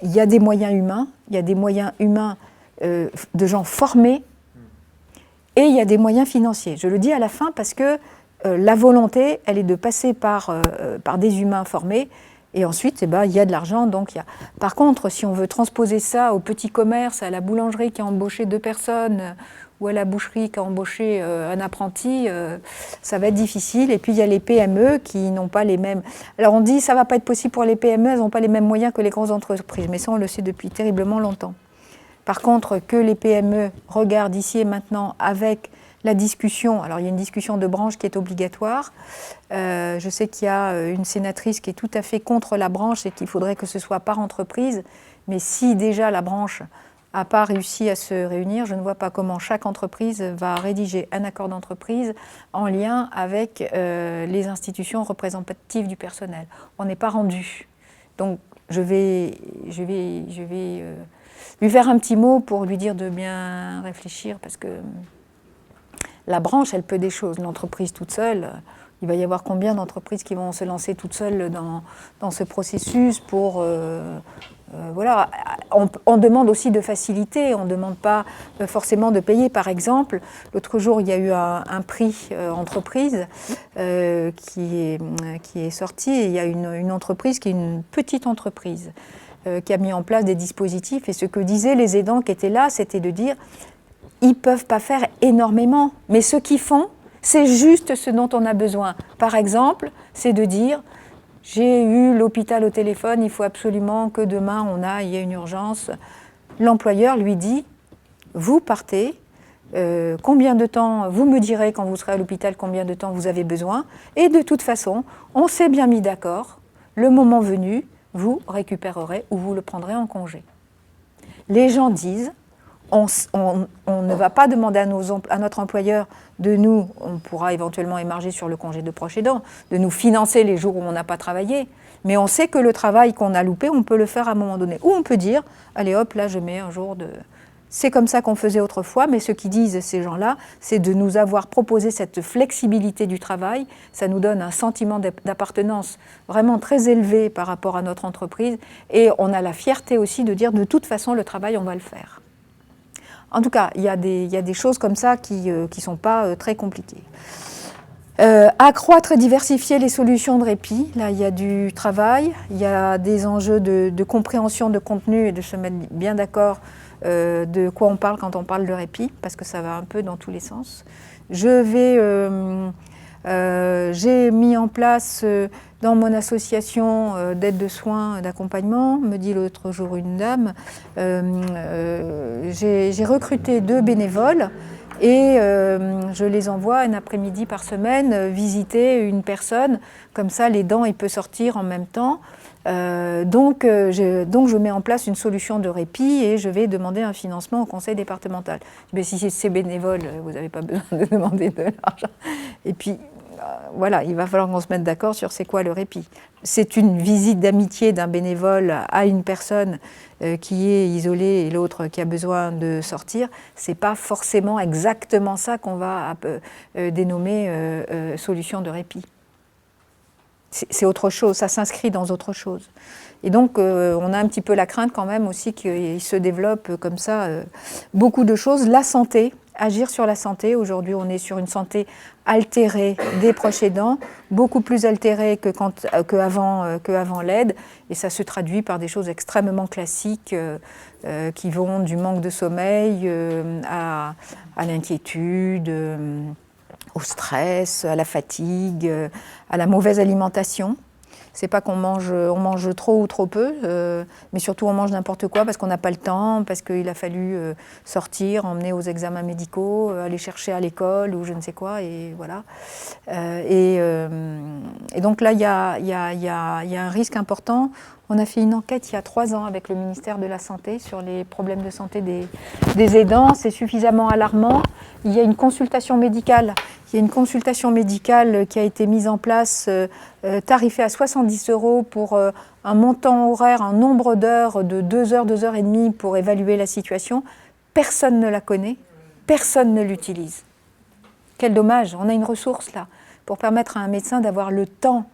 Il y a des moyens humains, de gens formés. Et il y a des moyens financiers. Je le dis à la fin parce que la volonté, elle est de passer par des humains formés. Et ensuite, il y a de l'argent. Donc Par contre, si on veut transposer ça au petit commerce, à la boulangerie qui a embauché 2 personnes, ou à la boucherie qui a embauché un apprenti, ça va être difficile. Et puis, il y a les PME qui n'ont pas les mêmes... Alors, on dit ça ne va pas être possible pour les PME, elles n'ont pas les mêmes moyens que les grandes entreprises. Mais ça, on le sait depuis terriblement longtemps. Par contre, que les PME regardent ici et maintenant avec la discussion, alors il y a une discussion de branche qui est obligatoire. Je sais qu'il y a une sénatrice qui est tout à fait contre la branche et qu'il faudrait que ce soit par entreprise. Mais si déjà la branche n'a pas réussi à se réunir, je ne vois pas comment chaque entreprise va rédiger un accord d'entreprise en lien avec les institutions représentatives du personnel. On n'est pas rendu. Donc je vais lui faire un petit mot pour lui dire de bien réfléchir, parce que la branche, elle peut des choses. L'entreprise toute seule, il va y avoir combien d'entreprises qui vont se lancer toutes seules dans ce processus pour... voilà. On demande aussi de faciliter, on ne demande pas forcément de payer. Par exemple, l'autre jour, il y a eu un prix entreprise qui est sorti, et il y a une entreprise qui est une petite entreprise qui a mis en place des dispositifs. Et ce que disaient les aidants qui étaient là, c'était de dire ils ne peuvent pas faire énormément, mais ce qu'ils font, c'est juste ce dont on a besoin. Par exemple, c'est de dire j'ai eu l'hôpital au téléphone, il faut absolument que demain il y ait une urgence. L'employeur lui dit vous partez, combien de temps, vous me direz quand vous serez à l'hôpital combien de temps vous avez besoin, et de toute façon, on s'est bien mis d'accord, le moment venu, vous récupérerez ou vous le prendrez en congé. Les gens disent, on ne va pas demander à notre employeur on pourra éventuellement émarger sur le congé de proche aidant, de nous financer les jours où on n'a pas travaillé, mais on sait que le travail qu'on a loupé, on peut le faire à un moment donné. Ou on peut dire, allez hop, là je mets un jour de... C'est comme ça qu'on faisait autrefois, mais ce qu'ils disent ces gens-là, c'est de nous avoir proposé cette flexibilité du travail. Ça nous donne un sentiment d'appartenance vraiment très élevé par rapport à notre entreprise. Et on a la fierté aussi de dire, de toute façon, le travail, on va le faire. En tout cas, il y a des choses comme ça qui ne sont pas très compliquées. Accroître et diversifier les solutions de répit. Là, il y a du travail, il y a des enjeux de compréhension de contenu et de se mettre bien d'accord de quoi on parle quand on parle de répit, parce que ça va un peu dans tous les sens. J'ai mis en place dans mon association d'aide de soins, d'accompagnement, me dit l'autre jour une dame, j'ai recruté 2 bénévoles et je les envoie un après-midi par semaine visiter une personne, comme ça l'aidant il peut sortir en même temps. Donc je mets en place une solution de répit et je vais demander un financement au conseil départemental. Mais si c'est bénévole, vous n'avez pas besoin de demander de l'argent. Et puis voilà, il va falloir qu'on se mette d'accord sur c'est quoi le répit. C'est une visite d'amitié d'un bénévole à une personne qui est isolée et l'autre qui a besoin de sortir. C'est pas forcément exactement ça qu'on va dénommer solution de répit. C'est autre chose, ça s'inscrit dans autre chose. Et donc, on a un petit peu la crainte quand même aussi qu'il se développe comme ça beaucoup de choses. La santé, agir sur la santé. Aujourd'hui, on est sur une santé altérée des proches aidants, beaucoup plus altérée qu'avant l'aide. Et ça se traduit par des choses extrêmement classiques qui vont du manque de sommeil à l'inquiétude, au stress, à la fatigue, à la mauvaise alimentation. C'est pas qu'on mange trop ou trop peu, mais surtout on mange n'importe quoi parce qu'on n'a pas le temps, parce qu'il a fallu sortir, emmener aux examens médicaux, aller chercher à l'école ou je ne sais quoi, et voilà. Et donc là, il y a un risque important. On a fait une enquête il y a 3 ans avec le ministère de la Santé sur les problèmes de santé des aidants. C'est suffisamment alarmant. Il y a une consultation médicale. Il y a une consultation médicale qui a été mise en place, tarifée à 70 € pour un montant horaire, un nombre d'heures de 2 heures, 2 heures et demie pour évaluer la situation. Personne ne la connaît, personne ne l'utilise. Quel dommage, on a une ressource là pour permettre à un médecin d'avoir le temps,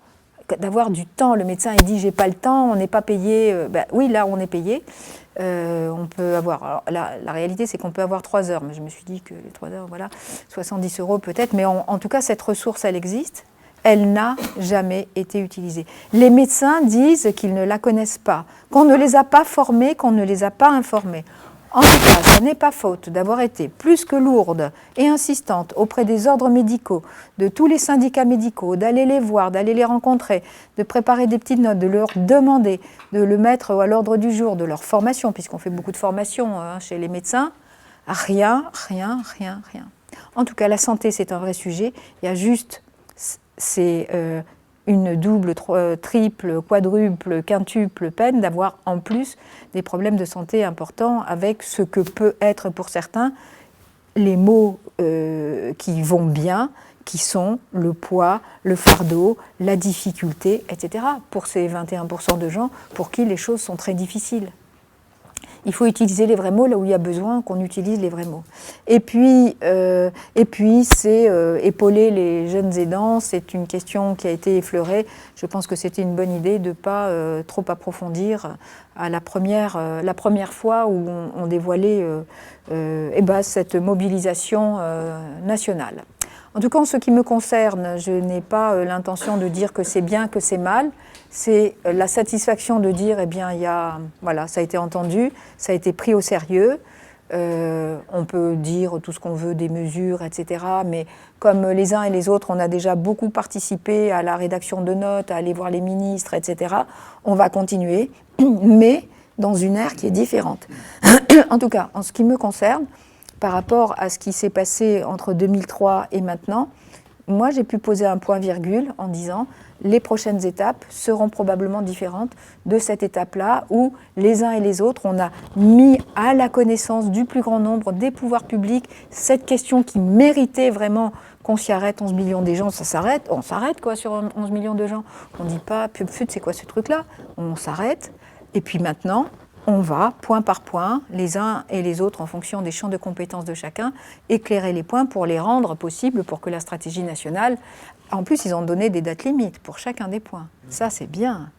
d'avoir du temps. Le médecin il dit j'ai pas le temps, on n'est pas payé. Oui, là on est payé. On peut avoir, alors, la réalité c'est qu'on peut avoir 3 heures, mais je me suis dit que les 3 heures, voilà, 70 € peut-être, mais en tout cas cette ressource elle existe, elle n'a jamais été utilisée. Les médecins disent qu'ils ne la connaissent pas, qu'on ne les a pas formés, qu'on ne les a pas informés. En tout cas, ça n'est pas faute d'avoir été plus que lourde et insistante auprès des ordres médicaux, de tous les syndicats médicaux, d'aller les voir, d'aller les rencontrer, de préparer des petites notes, de leur demander, de le mettre à l'ordre du jour de leur formation, puisqu'on fait beaucoup de formation chez les médecins. Rien. En tout cas, la santé, c'est un vrai sujet. Il y a juste, c'est une double, triple, quadruple, quintuple peine d'avoir en plus des problèmes de santé importants avec ce que peut être pour certains les maux qui vont bien, qui sont le poids, le fardeau, la difficulté, etc. Pour ces 21% de gens pour qui les choses sont très difficiles. Il faut utiliser les vrais mots là où il y a besoin qu'on utilise les vrais mots. Et puis c'est épauler les jeunes aidants, c'est une question qui a été effleurée. Je pense que c'était une bonne idée de ne pas trop approfondir à la première fois où on dévoilait cette mobilisation nationale. En tout cas, en ce qui me concerne, je n'ai pas l'intention de dire que c'est bien, que c'est mal. C'est la satisfaction de dire, eh bien, ça a été entendu, ça a été pris au sérieux. On peut dire tout ce qu'on veut des mesures, etc. Mais comme les uns et les autres, on a déjà beaucoup participé à la rédaction de notes, à aller voir les ministres, etc., on va continuer, mais dans une ère qui est différente. En tout cas, en ce qui me concerne, par rapport à ce qui s'est passé entre 2003 et maintenant, moi j'ai pu poser un point-virgule en disant les prochaines étapes seront probablement différentes de cette étape-là où les uns et les autres, on a mis à la connaissance du plus grand nombre des pouvoirs publics cette question qui méritait vraiment qu'on s'y arrête. 11 millions de gens, ça s'arrête, on s'arrête quoi sur 11 millions de gens. On ne dit pas, pub-fut, c'est quoi ce truc-là? On s'arrête, et puis maintenant, on va, point par point, les uns et les autres, en fonction des champs de compétences de chacun, éclairer les points pour les rendre possibles, pour que la stratégie nationale... En plus, ils ont donné des dates limites pour chacun des points. Ça, c'est bien.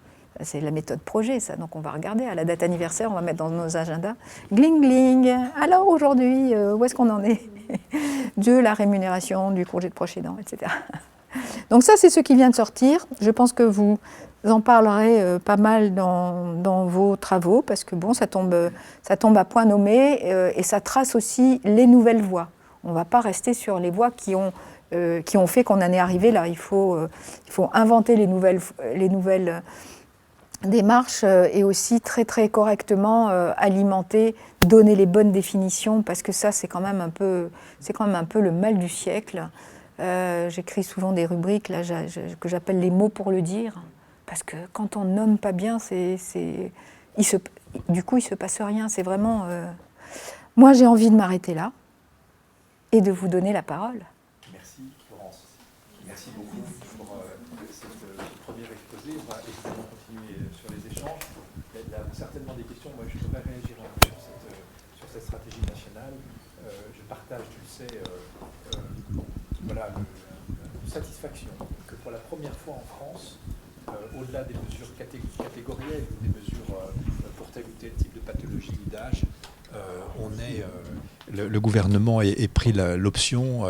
C'est la méthode projet, ça. Donc on va regarder à la date anniversaire, on va mettre dans nos agendas. Gling, gling. Alors aujourd'hui, où est-ce qu'on en est de la rémunération, du congé de proche aidant, etc. Donc ça, c'est ce qui vient de sortir. Je pense que vous en parlerez pas mal dans vos travaux, parce que bon, ça tombe à point nommé et ça trace aussi les nouvelles voies. On ne va pas rester sur les voies qui ont fait qu'on en est arrivé là. Il faut inventer les nouvelles démarches et aussi très très correctement alimenter, donner les bonnes définitions, parce que ça c'est quand même un peu le mal du siècle. J'écris souvent des rubriques là, que j'appelle les mots pour le dire, parce que quand on nomme pas bien, du coup il se passe rien. C'est vraiment. Moi j'ai envie de m'arrêter là et de vous donner la parole. Merci Florence. Merci beaucoup pour ce premier exposé. On va évidemment continuer sur les échanges. Il y a certainement des questions. Moi, je voudrais réagir un peu sur cette stratégie nationale. Je partage, tu le sais, voilà, une satisfaction que pour la première fois en France, au-delà des mesures catégorielles, des mesures pour tel ou tel type de pathologie d'âge, le gouvernement ait pris l'option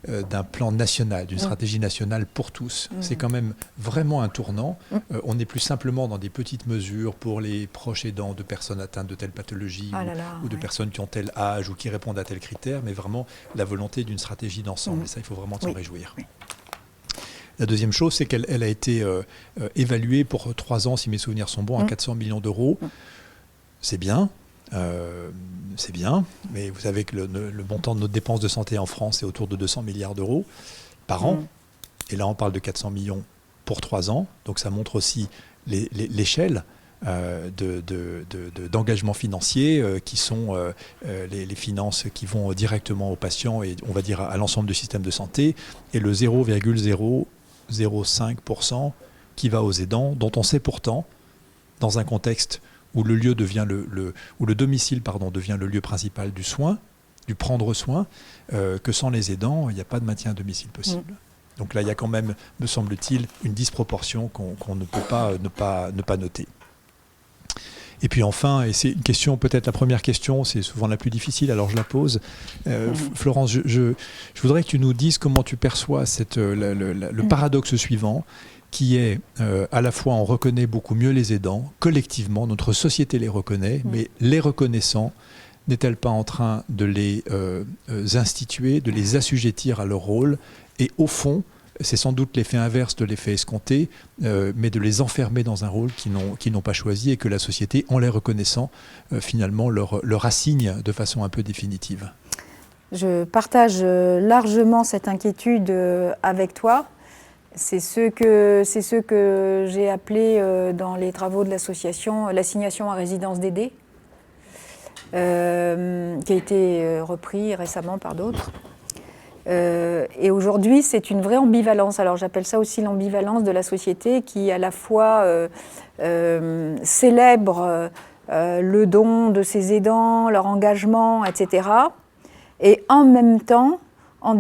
d'un plan national, d'une stratégie nationale pour tous. C'est quand même vraiment un tournant. On n'est plus simplement dans des petites mesures pour les proches aidants de personnes atteintes de telle pathologie ou de personnes qui ont tel âge ou qui répondent à tel critère, mais vraiment la volonté d'une stratégie d'ensemble. Et ça, il faut vraiment s'en réjouir. Oui. La deuxième chose, c'est qu'elle a été évaluée pour 3 ans, si mes souvenirs sont bons, à 400 millions d'euros. C'est bien. Mais vous savez que le montant de nos dépenses de santé en France est autour de 200 milliards d'euros par an. Et là, on parle de 400 millions pour 3 ans. Donc ça montre aussi l'échelle d'engagement financier qui sont les finances qui vont directement aux patients et on va dire à l'ensemble du système de santé, et le 0,005% qui va aux aidants, dont on sait pourtant, dans un contexte où le lieu devient où le domicile devient le lieu principal du soin, du prendre soin, que sans les aidants, il n'y a pas de maintien à domicile possible. Donc là, il y a quand même, me semble-t-il, une disproportion qu'on ne peut pas ne pas noter. Et puis enfin, et c'est une question, peut-être la première question, c'est souvent la plus difficile, alors je la pose. Florence, je voudrais que tu nous dises comment tu perçois le paradoxe suivant, qui est à la fois on reconnaît beaucoup mieux les aidants, collectivement, notre société les reconnaît, mais les reconnaissant, n'est-elle pas en train de les instituer, de les assujettir à leur rôle, et au fond, c'est sans doute l'effet inverse de l'effet escompté, mais de les enfermer dans un rôle qu'ils n'ont pas choisi et que la société, en les reconnaissant, finalement leur assigne de façon un peu définitive. Je partage largement cette inquiétude avec toi. C'est ce que j'ai appelé dans les travaux de l'association l'assignation à résidence d'aidés, qui a été repris récemment par d'autres. Et aujourd'hui, c'est une vraie ambivalence. Alors j'appelle ça aussi l'ambivalence de la société qui à la fois célèbre le don de ses aidants, leur engagement, etc. Et en même temps, en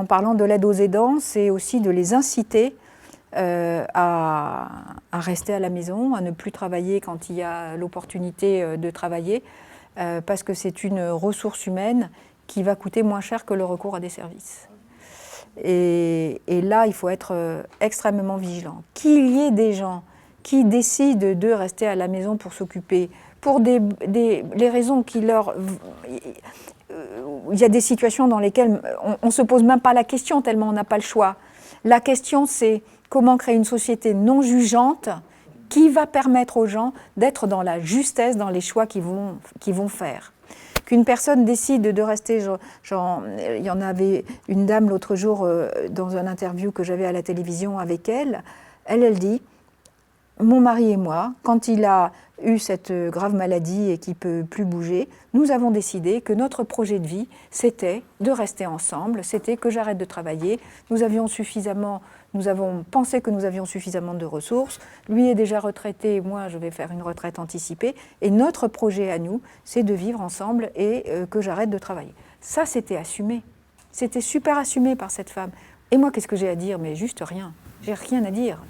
parlant de l'aide aux aidants, c'est aussi de les inciter à rester à la maison, à ne plus travailler quand il y a l'opportunité de travailler, parce que c'est une ressource humaine qui va coûter moins cher que le recours à des services. Et là, il faut être extrêmement vigilant. Qu'il y ait des gens qui décident de rester à la maison pour s'occuper, pour les raisons qui leur... Il y a des situations dans lesquelles on ne se pose même pas la question tellement on n'a pas le choix. La question, c'est comment créer une société non jugeante qui va permettre aux gens d'être dans la justesse dans les choix qu'ils vont faire. Qu'une personne décide de rester, il y en avait une dame l'autre jour dans une interview que j'avais à la télévision avec elle dit « Mon mari et moi, quand il a eu cette grave maladie et qu'il ne peut plus bouger, nous avons décidé que notre projet de vie, c'était de rester ensemble, c'était que j'arrête de travailler. Nous avons pensé que nous avions suffisamment de ressources. Lui est déjà retraité, moi je vais faire une retraite anticipée. Et notre projet à nous, c'est de vivre ensemble et que j'arrête de travailler. » Ça, c'était assumé. C'était super assumé par cette femme. Et moi, qu'est-ce que j'ai à dire? Mais juste rien. J'ai rien à dire.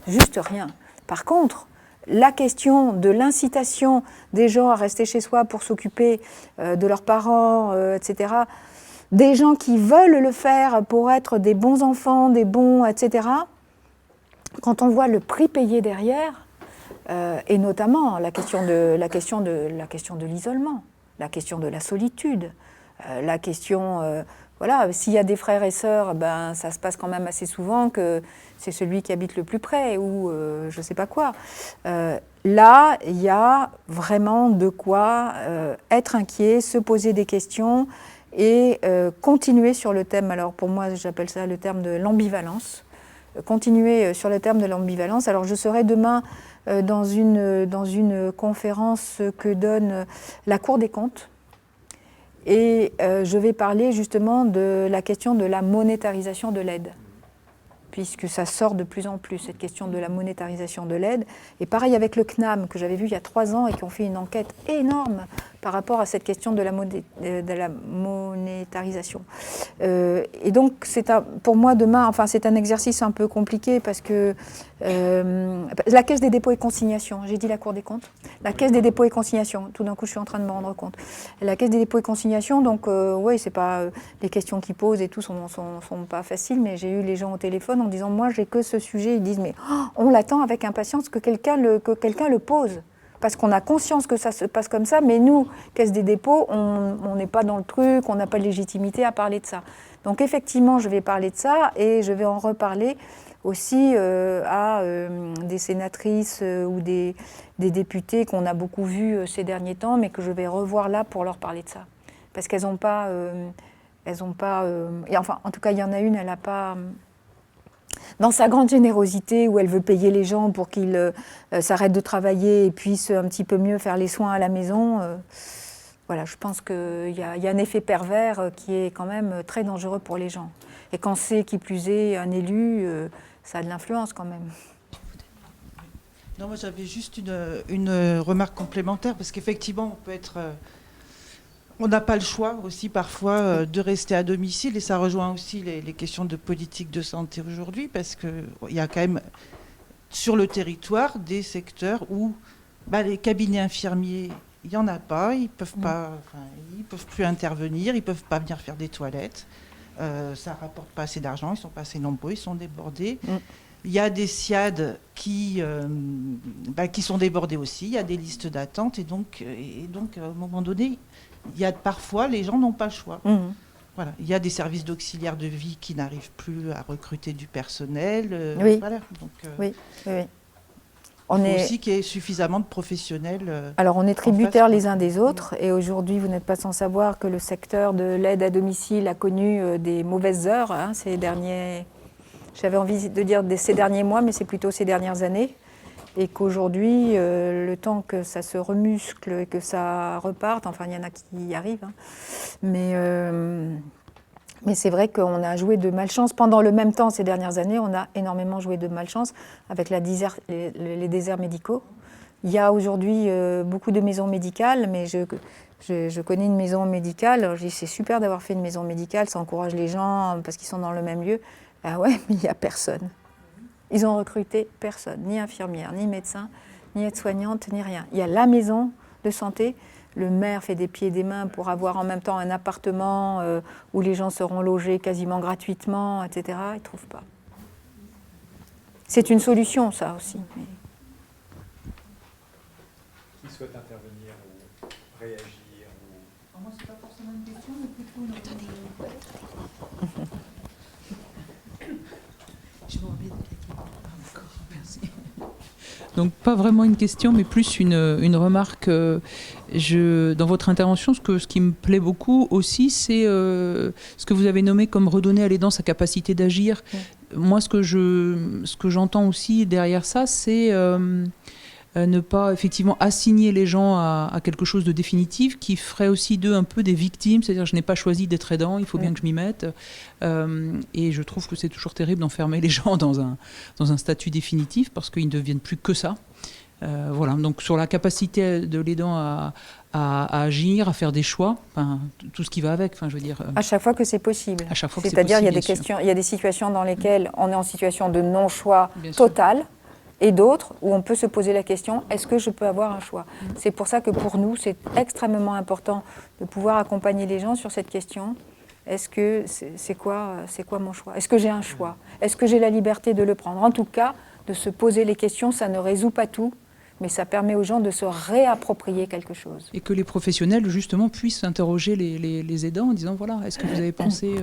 Juste rien. Par contre, la question de l'incitation des gens à rester chez soi pour s'occuper de leurs parents, etc., des gens qui veulent le faire pour être des bons enfants, des bons, etc., quand on voit le prix payé derrière, et notamment la question de l'isolement, la question de la solitude, la question, voilà, s'il y a des frères et sœurs, ben, ça se passe quand même assez souvent que c'est celui qui habite le plus près ou je ne sais pas quoi. Là, il y a vraiment de quoi être inquiet, se poser des questions et continuer sur le thème, alors pour moi j'appelle ça le terme de l'ambivalence, continuer sur le terme de l'ambivalence. Alors je serai demain dans une conférence que donne la Cour des comptes et je vais parler justement de la question de la monétarisation de l'aide, puisque ça sort de plus en plus, cette question de la monétarisation de l'aide. Et pareil avec le CNAM, que j'avais vu il y a 3 ans et qui ont fait une enquête énorme par rapport à cette question de la monétarisation. Et donc, pour moi, demain, enfin, c'est un exercice un peu compliqué parce que la Caisse des dépôts et consignations, j'ai dit la Cour des comptes, la Caisse des dépôts et consignations, tout d'un coup, je suis en train de me rendre compte. La Caisse des dépôts et consignations, donc, oui, c'est pas les questions qu'ils posent et tout sont pas faciles, mais j'ai eu les gens au téléphone en disant, moi, j'ai que ce sujet. Ils disent, mais on l'attend avec impatience que quelqu'un le pose. Parce qu'on a conscience que ça se passe comme ça, mais nous, Caisse des dépôts, on n'est pas dans le truc, on n'a pas de légitimité à parler de ça. Donc effectivement, je vais parler de ça et je vais en reparler aussi à des sénatrices ou des députés qu'on a beaucoup vus ces derniers temps, mais que je vais revoir là pour leur parler de ça. Parce qu'elles n'ont pas... et enfin, en tout cas, il y en a une, elle n'a pas... Dans sa grande générosité, où elle veut payer les gens pour qu'ils s'arrêtent de travailler et puissent un petit peu mieux faire les soins à la maison, voilà, je pense qu'il y a un effet pervers qui est quand même très dangereux pour les gens. Et quand c'est, qui plus est, un élu, ça a de l'influence quand même. Non, moi j'avais juste une remarque complémentaire, parce qu'effectivement, on n'a pas le choix aussi parfois de rester à domicile, et ça rejoint aussi les questions de politique de santé aujourd'hui, parce qu'il y a quand même sur le territoire des secteurs où les cabinets infirmiers, il n'y en a pas, ils peuvent plus intervenir, ils ne peuvent pas venir faire des toilettes, ça ne rapporte pas assez d'argent, ils ne sont pas assez nombreux, ils sont débordés. Il y a des SSIAD qui sont débordés aussi, il y a des listes d'attente, et donc à un moment donné, parfois, les gens n'ont pas le choix. Voilà. Il y a des services d'auxiliaires de vie qui n'arrivent plus à recruter du personnel. Oui. Voilà. Donc, oui. Il faut aussi qu'il y ait suffisamment de professionnels. Alors, on est tributaires les uns des autres. Et aujourd'hui, vous n'êtes pas sans savoir que le secteur de l'aide à domicile a connu des mauvaises heures ces derniers... J'avais envie de dire ces derniers mois, mais c'est plutôt ces dernières années. Et qu'aujourd'hui, le temps que ça se remuscle et que ça reparte, enfin il y en a qui y arrivent, mais c'est vrai qu'on a joué de malchance. Pendant le même temps, ces dernières années, on a énormément joué de malchance avec les déserts médicaux. Il y a aujourd'hui beaucoup de maisons médicales, mais je connais une maison médicale, alors je dis c'est super d'avoir fait une maison médicale, ça encourage les gens parce qu'ils sont dans le même lieu. Ah ouais, mais il n'y a personne. Ils ont recruté personne, ni infirmière, ni médecin, ni aide-soignante, ni rien. Il y a la maison de santé. Le maire fait des pieds et des mains pour avoir en même temps un appartement où les gens seront logés quasiment gratuitement, etc. Ils ne trouvent pas. C'est une solution, ça aussi. Qui souhaite intervenir ou réagir ou... Moi, c'est pas forcément une question, mais plutôt une... Je vous remets merci. Donc pas vraiment une question, mais plus une remarque. Dans votre intervention, ce qui me plaît beaucoup aussi, c'est ce que vous avez nommé comme redonner à l'aidant sa capacité d'agir. Moi, ce que j'entends aussi derrière ça, c'est ne pas effectivement assigner les gens à quelque chose de définitif qui ferait aussi d'eux un peu des victimes, c'est-à-dire je n'ai pas choisi d'être aidant, il faut bien que je m'y mette, et je trouve que c'est toujours terrible d'enfermer les gens dans un statut définitif parce qu'ils ne deviennent plus que ça. Voilà, donc sur la capacité de l'aidant à agir, à faire des choix, tout ce qui va avec, je veux dire. À chaque fois que c'est possible. À chaque fois que c'est-à-dire, c'est possible, il y a des situations dans lesquelles on est en situation de non-choix total. et d'autres où on peut se poser la question, est-ce que je peux avoir un choix? C'est pour ça que pour nous, c'est extrêmement important de pouvoir accompagner les gens sur cette question. Est-ce que c'est quoi mon choix? Est-ce que j'ai un choix? Est-ce que j'ai la liberté de le prendre? En tout cas, de se poser les questions, ça ne résout pas tout, mais ça permet aux gens de se réapproprier quelque chose. Et que les professionnels, justement, puissent interroger les aidants en disant, voilà, est-ce que vous avez pensé...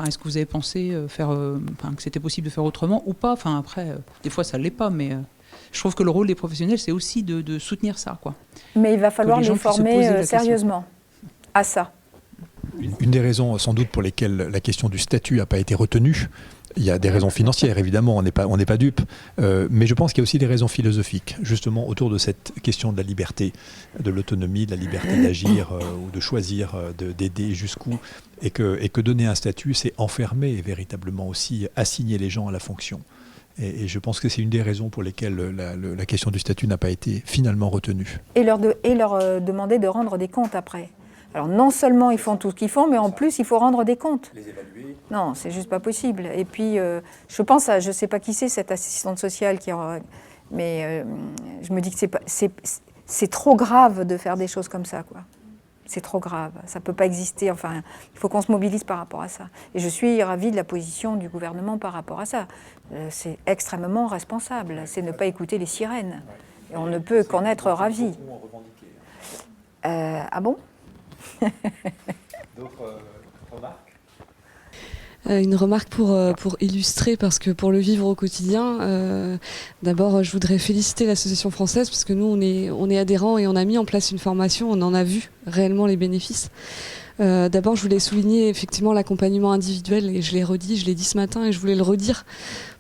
est-ce que vous avez pensé que c'était possible de faire autrement ou pas? Enfin, après, des fois, ça ne l'est pas, mais je trouve que le rôle des professionnels, c'est aussi de soutenir ça, quoi. Mais il va falloir les former question. sérieusement à ça. Une des raisons, sans doute, pour lesquelles la question du statut n'a pas été retenue, il y a des raisons financières, évidemment, on n'est pas dupes, mais je pense qu'il y a aussi des raisons philosophiques, justement autour de cette question de la liberté, de l'autonomie, de la liberté d'agir ou de choisir, d'aider jusqu'où, et que donner un statut, c'est enfermer et véritablement aussi assigner les gens à la fonction. Et je pense que c'est une des raisons pour lesquelles la question du statut n'a pas été finalement retenue. Et leur demander de rendre des comptes après. Alors non seulement ils font tout ce qu'ils font, mais en plus il faut rendre des comptes. Les évaluer. Non, c'est juste pas possible. Et puis je pense à, je sais pas qui c'est, cette assistante sociale mais je me dis que c'est trop grave de faire des choses comme ça, quoi. C'est trop grave, ça peut pas exister. Enfin, il faut qu'on se mobilise par rapport à ça. Et je suis ravie de la position du gouvernement par rapport à ça. C'est extrêmement responsable. C'est ne pas écouter les sirènes. Et on ne peut qu'en être ravi. Ah bon? D'autres remarques? Une remarque pour illustrer, parce que pour le vivre au quotidien, d'abord je voudrais féliciter l'association française, parce que nous on est adhérents et on a mis en place une formation, on en a vu réellement les bénéfices. D'abord je voulais souligner effectivement l'accompagnement individuel, et je l'ai dit ce matin et je voulais le redire,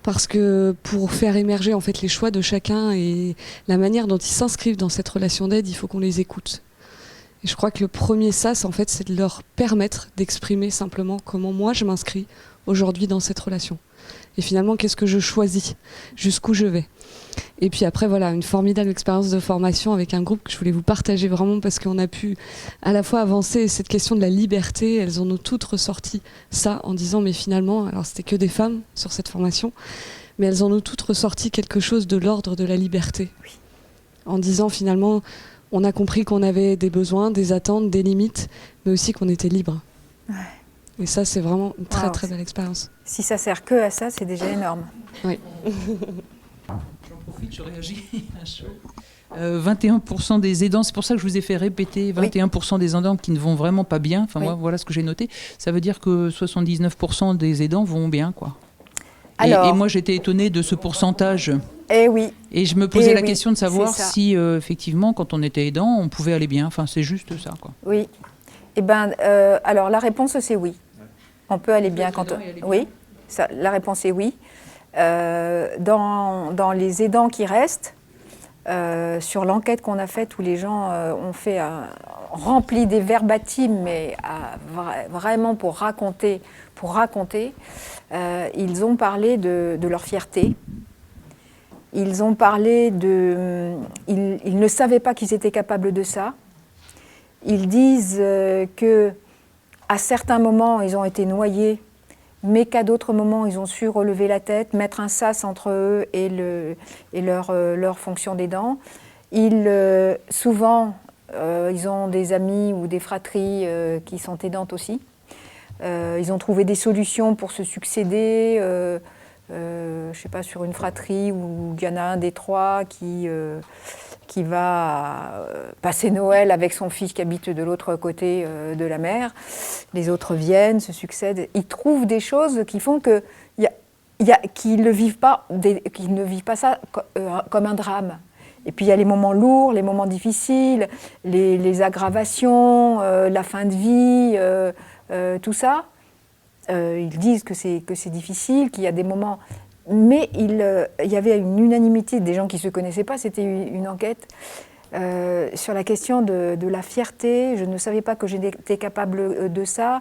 parce que pour faire émerger en fait les choix de chacun et la manière dont ils s'inscrivent dans cette relation d'aide, il faut qu'on les écoute. Et je crois que le premier sas, en fait, c'est de leur permettre d'exprimer simplement comment moi je m'inscris aujourd'hui dans cette relation. Et finalement, qu'est-ce que je choisis? Jusqu'où je vais? Et puis après, voilà, une formidable expérience de formation avec un groupe que je voulais vous partager vraiment, parce qu'on a pu à la fois avancer cette question de la liberté. Elles en ont toutes ressorti ça en disant, mais finalement, alors c'était que des femmes sur cette formation, mais elles en ont toutes ressorti quelque chose de l'ordre de la liberté. Oui. En disant finalement... On a compris qu'on avait des besoins, des attentes, des limites, mais aussi qu'on était libre. Ouais. Et ça, c'est vraiment une très très belle expérience. Si ça sert que à ça, c'est déjà énorme. Oui. J'en profite, je réagis à chaud. 21% des aidants, c'est pour ça que je vous ai fait répéter, 21% des aidants qui ne vont vraiment pas bien. Enfin, moi, voilà ce que j'ai noté. Ça veut dire que 79% des aidants vont bien, quoi. Et moi, j'étais étonnée de ce pourcentage. Eh oui. Et je me posais la question de savoir si, effectivement, quand on était aidant, on pouvait aller bien. Enfin, c'est juste ça, quoi. Oui. Eh ben, alors, la réponse, c'est oui. On peut aller bien quand on... Oui, ça, la réponse est oui. Dans les aidants qui restent, sur l'enquête qu'on a faite où les gens ont fait rempli des verbatims, mais vraiment pour raconter, ils ont parlé de leur fierté. Ils ont parlé ils ne savaient pas qu'ils étaient capables de ça. Ils disent que à certains moments, ils ont été noyés, mais qu'à d'autres moments, ils ont su relever la tête, mettre un sas entre eux et leur fonction d'aidant. Souvent, ils ont des amis ou des fratries qui sont aidantes aussi. Ils ont trouvé des solutions pour se succéder. Je ne sais pas, sur une fratrie où il y en a un des trois qui va passer Noël avec son fils qui habite de l'autre côté de la mer. Les autres viennent, se succèdent. Ils trouvent des choses qui font qu'ils ne vivent pas ça comme un drame. Et puis il y a les moments lourds, les moments difficiles, les aggravations, la fin de vie, tout ça. Ils disent que c'est difficile, qu'il y a des moments... Mais il y avait une unanimité des gens qui ne se connaissaient pas, c'était une enquête sur la question de la fierté. Je ne savais pas que j'étais capable de ça.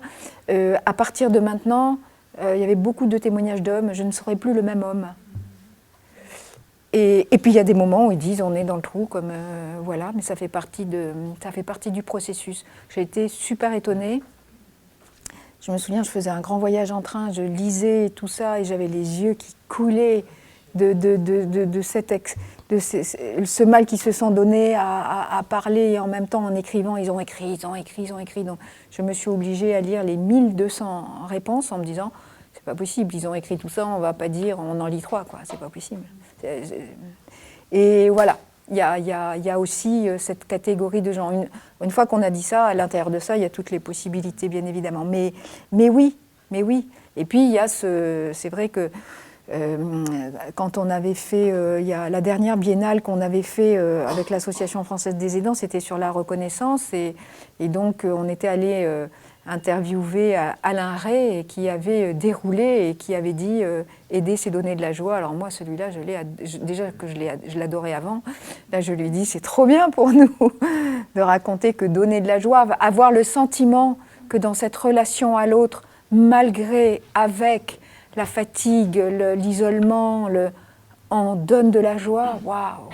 À partir de maintenant, il y avait beaucoup de témoignages d'hommes, je ne serai plus le même homme. Et puis il y a des moments où ils disent on est dans le trou, comme voilà, mais ça fait partie du processus. J'ai été super étonnée. Je me souviens, je faisais un grand voyage en train, je lisais tout ça et j'avais les yeux qui coulaient. de ce mal qu'ils se sont donné à parler et en même temps en écrivant. Ils ont écrit. Donc je me suis obligée à lire les 1200 réponses en me disant c'est pas possible, ils ont écrit tout ça, on va pas dire on en lit 3, quoi, c'est pas possible. Et voilà, il y a aussi cette catégorie de gens. Une fois qu'on a dit ça, à l'intérieur de ça, il y a toutes les possibilités, bien évidemment. Mais oui. Et puis il y a c'est vrai que quand on avait fait, il y a la dernière biennale qu'on avait fait avec l'Association française des aidants, c'était sur la reconnaissance et donc on était allé interviewer Alain Ray qui avait déroulé et qui avait dit aider c'est donner de la joie. Alors moi celui-là, déjà que je l'adorais avant, là je lui ai dit c'est trop bien pour nous de raconter que donner de la joie, avoir le sentiment que dans cette relation à l'autre, malgré, avec la fatigue, l'isolement, on donne de la joie, waouh!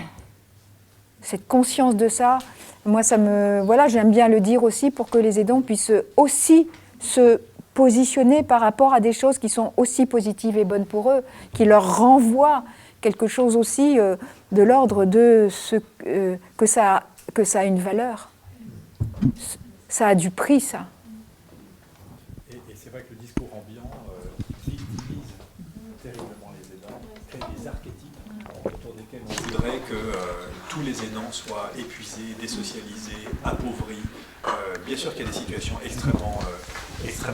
Cette conscience de ça, moi j'aime bien le dire aussi pour que les aidants puissent aussi se positionner par rapport à des choses qui sont aussi positives et bonnes pour eux, qui leur renvoient quelque chose aussi de l'ordre de ce que ça a une valeur. Ça a du prix, ça. Et c'est vrai que le discours ambiant divise terriblement les aidants, crée des archétypes autour desquels on voudrait que tous les aidants soient épuisés, désocialisés, appauvris. Bien sûr qu'il y a des situations extrêmement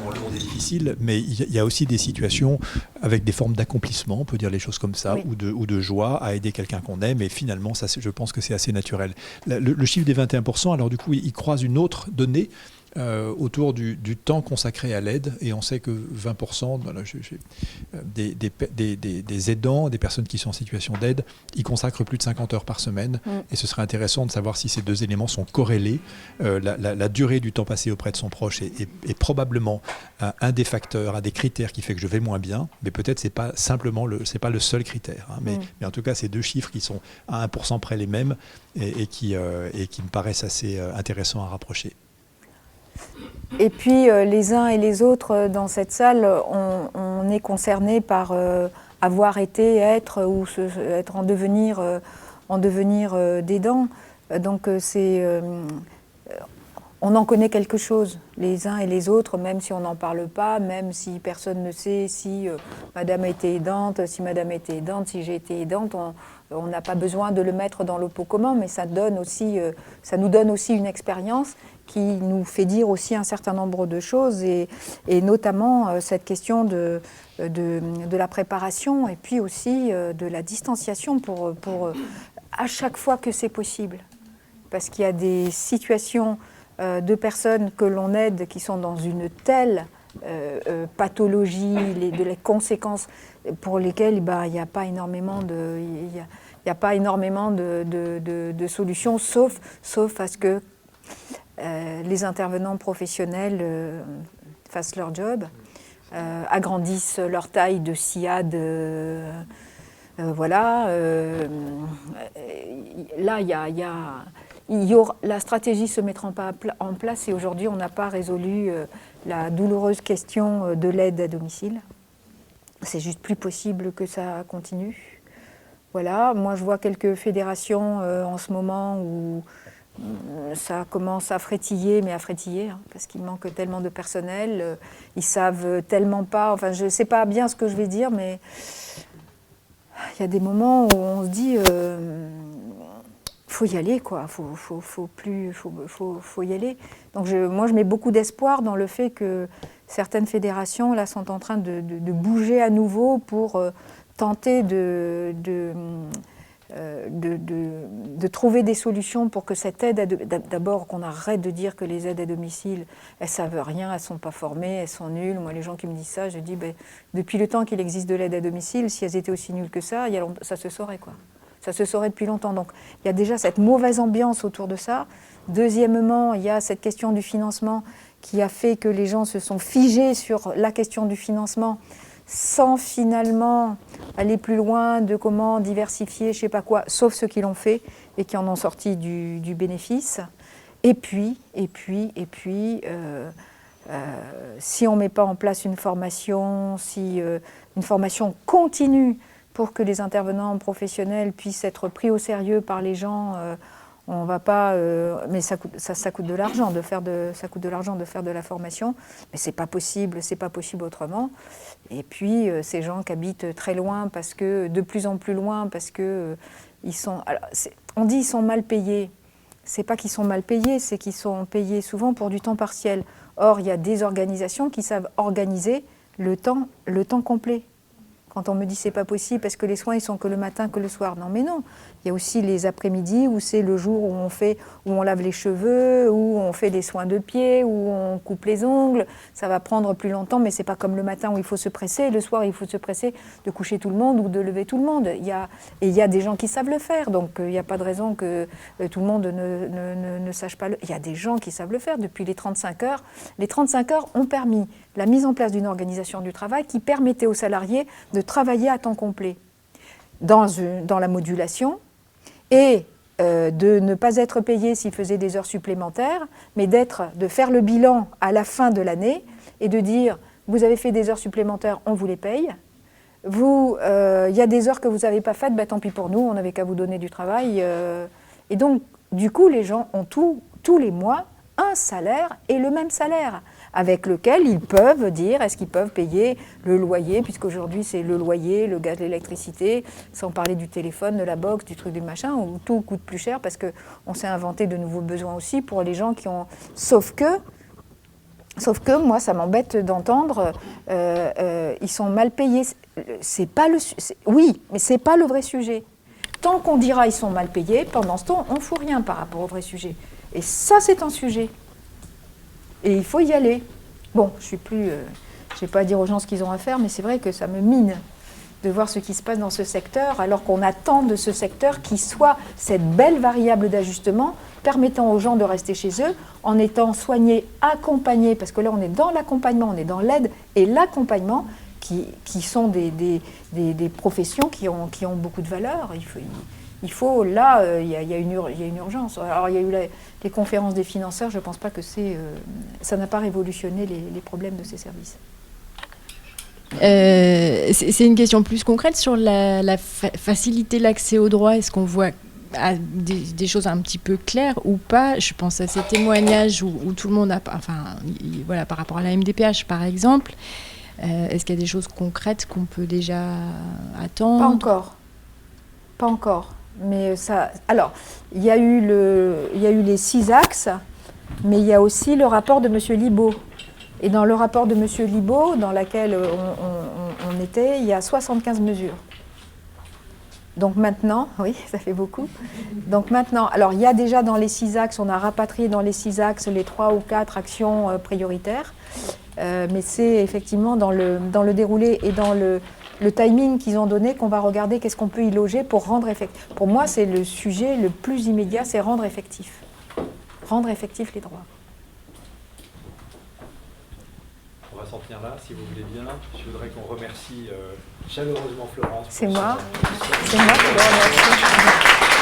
lourdes et difficiles, mais il y a aussi des situations avec des formes d'accomplissement, on peut dire les choses comme ça, oui. ou de joie à aider quelqu'un qu'on aime, et finalement, ça, je pense que c'est assez naturel. Le chiffre des 21%, alors du coup, il croise une autre donnée, autour du temps consacré à l'aide, et on sait que 20% des aidants, des personnes qui sont en situation d'aide, ils consacrent plus de 50 heures par semaine, et ce serait intéressant de savoir si ces deux éléments sont corrélés. La durée du temps passé auprès de son proche est probablement un des facteurs, un des critères qui fait que je vais moins bien, mais peut-être c'est pas simplement c'est pas le seul critère, hein, mais en tout cas ces deux chiffres qui sont à 1% près les mêmes et qui me paraissent assez intéressants à rapprocher. Et puis les uns et les autres dans cette salle, on est concernés par avoir été, être ou être en devenir d'aidants. Donc on en connaît quelque chose, les uns et les autres, même si on n'en parle pas, même si personne ne sait si madame a été aidante, si madame a été aidante, si j'ai été aidante. On n'a pas besoin de le mettre dans le pot commun, mais ça nous donne aussi une expérience qui nous fait dire aussi un certain nombre de choses, et notamment cette question de la préparation, et puis aussi de la distanciation pour à chaque fois que c'est possible. Parce qu'il y a des situations de personnes que l'on aide qui sont dans une telle pathologie, les conséquences pour lesquelles il n'y a pas énormément de solutions, sauf à ce que les intervenants professionnels fassent leur job, agrandissent leur taille de SIAD. Voilà. Là, la stratégie se mettra pas en place, et aujourd'hui, on n'a pas résolu la douloureuse question de l'aide à domicile. C'est juste plus possible que ça continue. Voilà. Moi, je vois quelques fédérations en ce moment où ça commence à frétiller, hein, parce qu'il manque tellement de personnel. Ils savent tellement pas. Enfin, je ne sais pas bien ce que je vais dire, mais il y a des moments où on se dit faut y aller, quoi. Faut y aller. Donc moi, je mets beaucoup d'espoir dans le fait que certaines fédérations là sont en train de bouger à nouveau pour tenter de trouver des solutions pour que cette aide, d'abord qu'on arrête de dire que les aides à domicile, elles ne savent rien, elles ne sont pas formées, elles sont nulles. Moi, les gens qui me disent ça, je dis, depuis le temps qu'il existe de l'aide à domicile, si elles étaient aussi nulles que ça, ça se saurait, quoi. Ça se saurait depuis longtemps. Donc, il y a déjà cette mauvaise ambiance autour de ça. Deuxièmement, il y a cette question du financement qui a fait que les gens se sont figés sur la question du financement, sans finalement aller plus loin de comment diversifier, je ne sais pas quoi, sauf ceux qui l'ont fait et qui en ont sorti du bénéfice. Et puis, si on ne met pas en place une formation, une formation continue pour que les intervenants professionnels puissent être pris au sérieux par les gens. On va pas, mais ça coûte de l'argent ça coûte de l'argent de faire de la formation, mais c'est pas possible autrement. Et puis ces gens qui habitent très loin, parce que de plus en plus loin, parce que ils sont, alors, on dit ils sont mal payés. C'est pas qu'ils sont mal payés, c'est qu'ils sont payés souvent pour du temps partiel. Or, il y a des organisations qui savent organiser le temps complet. Quand on me dit c'est pas possible parce que les soins ils sont que le matin, que le soir. Non mais non, il y a aussi les après-midi où c'est le jour où on lave les cheveux, où on fait des soins de pied, où on coupe les ongles. Ça va prendre plus longtemps, mais c'est pas comme le matin où il faut se presser, le soir il faut se presser de coucher tout le monde ou de lever tout le monde. Il y a des gens qui savent le faire, donc il n'y a pas de raison que tout le monde ne sache pas il y a des gens qui savent le faire. Depuis les 35 heures, les 35 heures ont permis la mise en place d'une organisation du travail qui permettait aux salariés de travailler à temps complet dans la modulation et de ne pas être payé s'ils faisaient des heures supplémentaires, mais de faire le bilan à la fin de l'année et de dire vous avez fait des heures supplémentaires, on vous les paye. Il y a des heures que vous n'avez pas faites, tant pis pour nous, on n'avait qu'à vous donner du travail. Et donc, du coup, les gens ont tous les mois un salaire et le même salaire, avec lequel ils peuvent dire est-ce qu'ils peuvent payer le loyer, puisqu'aujourd'hui c'est le loyer, le gaz, l'électricité, sans parler du téléphone, de la box, du truc, du machin, où tout coûte plus cher parce qu'on s'est inventé de nouveaux besoins aussi pour les gens qui ont... Sauf que moi, ça m'embête d'entendre ils sont mal payés. Oui, mais c'est pas le vrai sujet. Tant qu'on dira ils sont mal payés, pendant ce temps, on ne fout rien par rapport au vrai sujet. Et ça, c'est un sujet. Et il faut y aller. Bon, je ne vais pas dire aux gens ce qu'ils ont à faire, mais c'est vrai que ça me mine de voir ce qui se passe dans ce secteur, alors qu'on attend de ce secteur qu'il soit cette belle variable d'ajustement permettant aux gens de rester chez eux en étant soignés, accompagnés, parce que là, on est dans l'accompagnement, on est dans l'aide et l'accompagnement qui sont des professions qui ont beaucoup de valeur. Il faut là, il y a une urgence. Alors, il y a eu les conférences des financeurs, je ne pense pas que ça n'a pas révolutionné les problèmes de ces services. C'est une question plus concrète sur la faciliter l'accès au droit. Est-ce qu'on voit des choses un petit peu claires ou pas? Je pense à ces témoignages où tout le monde a... Enfin, voilà, par rapport à la MDPH, par exemple. Est-ce qu'il y a des choses concrètes qu'on peut déjà attendre? Pas encore. Mais ça, alors, il y a eu les 6 axes, mais il y a aussi le rapport de M. Libaud. Et dans le rapport de M. Libaud, dans lequel on était, il y a 75 mesures. Donc maintenant, oui, ça fait beaucoup. Donc maintenant, alors il y a déjà dans les 6 axes, on a rapatrié dans les 6 axes les 3 ou 4 actions prioritaires. Mais c'est effectivement dans le déroulé et dans le timing qu'ils ont donné qu'on va regarder qu'est-ce qu'on peut y loger pour rendre effectif. Pour moi, c'est le sujet le plus immédiat, c'est rendre effectif. Rendre effectifs les droits. On va s'en tenir là, si vous voulez bien. Je voudrais qu'on remercie chaleureusement Florence. C'est moi qui dois remercier.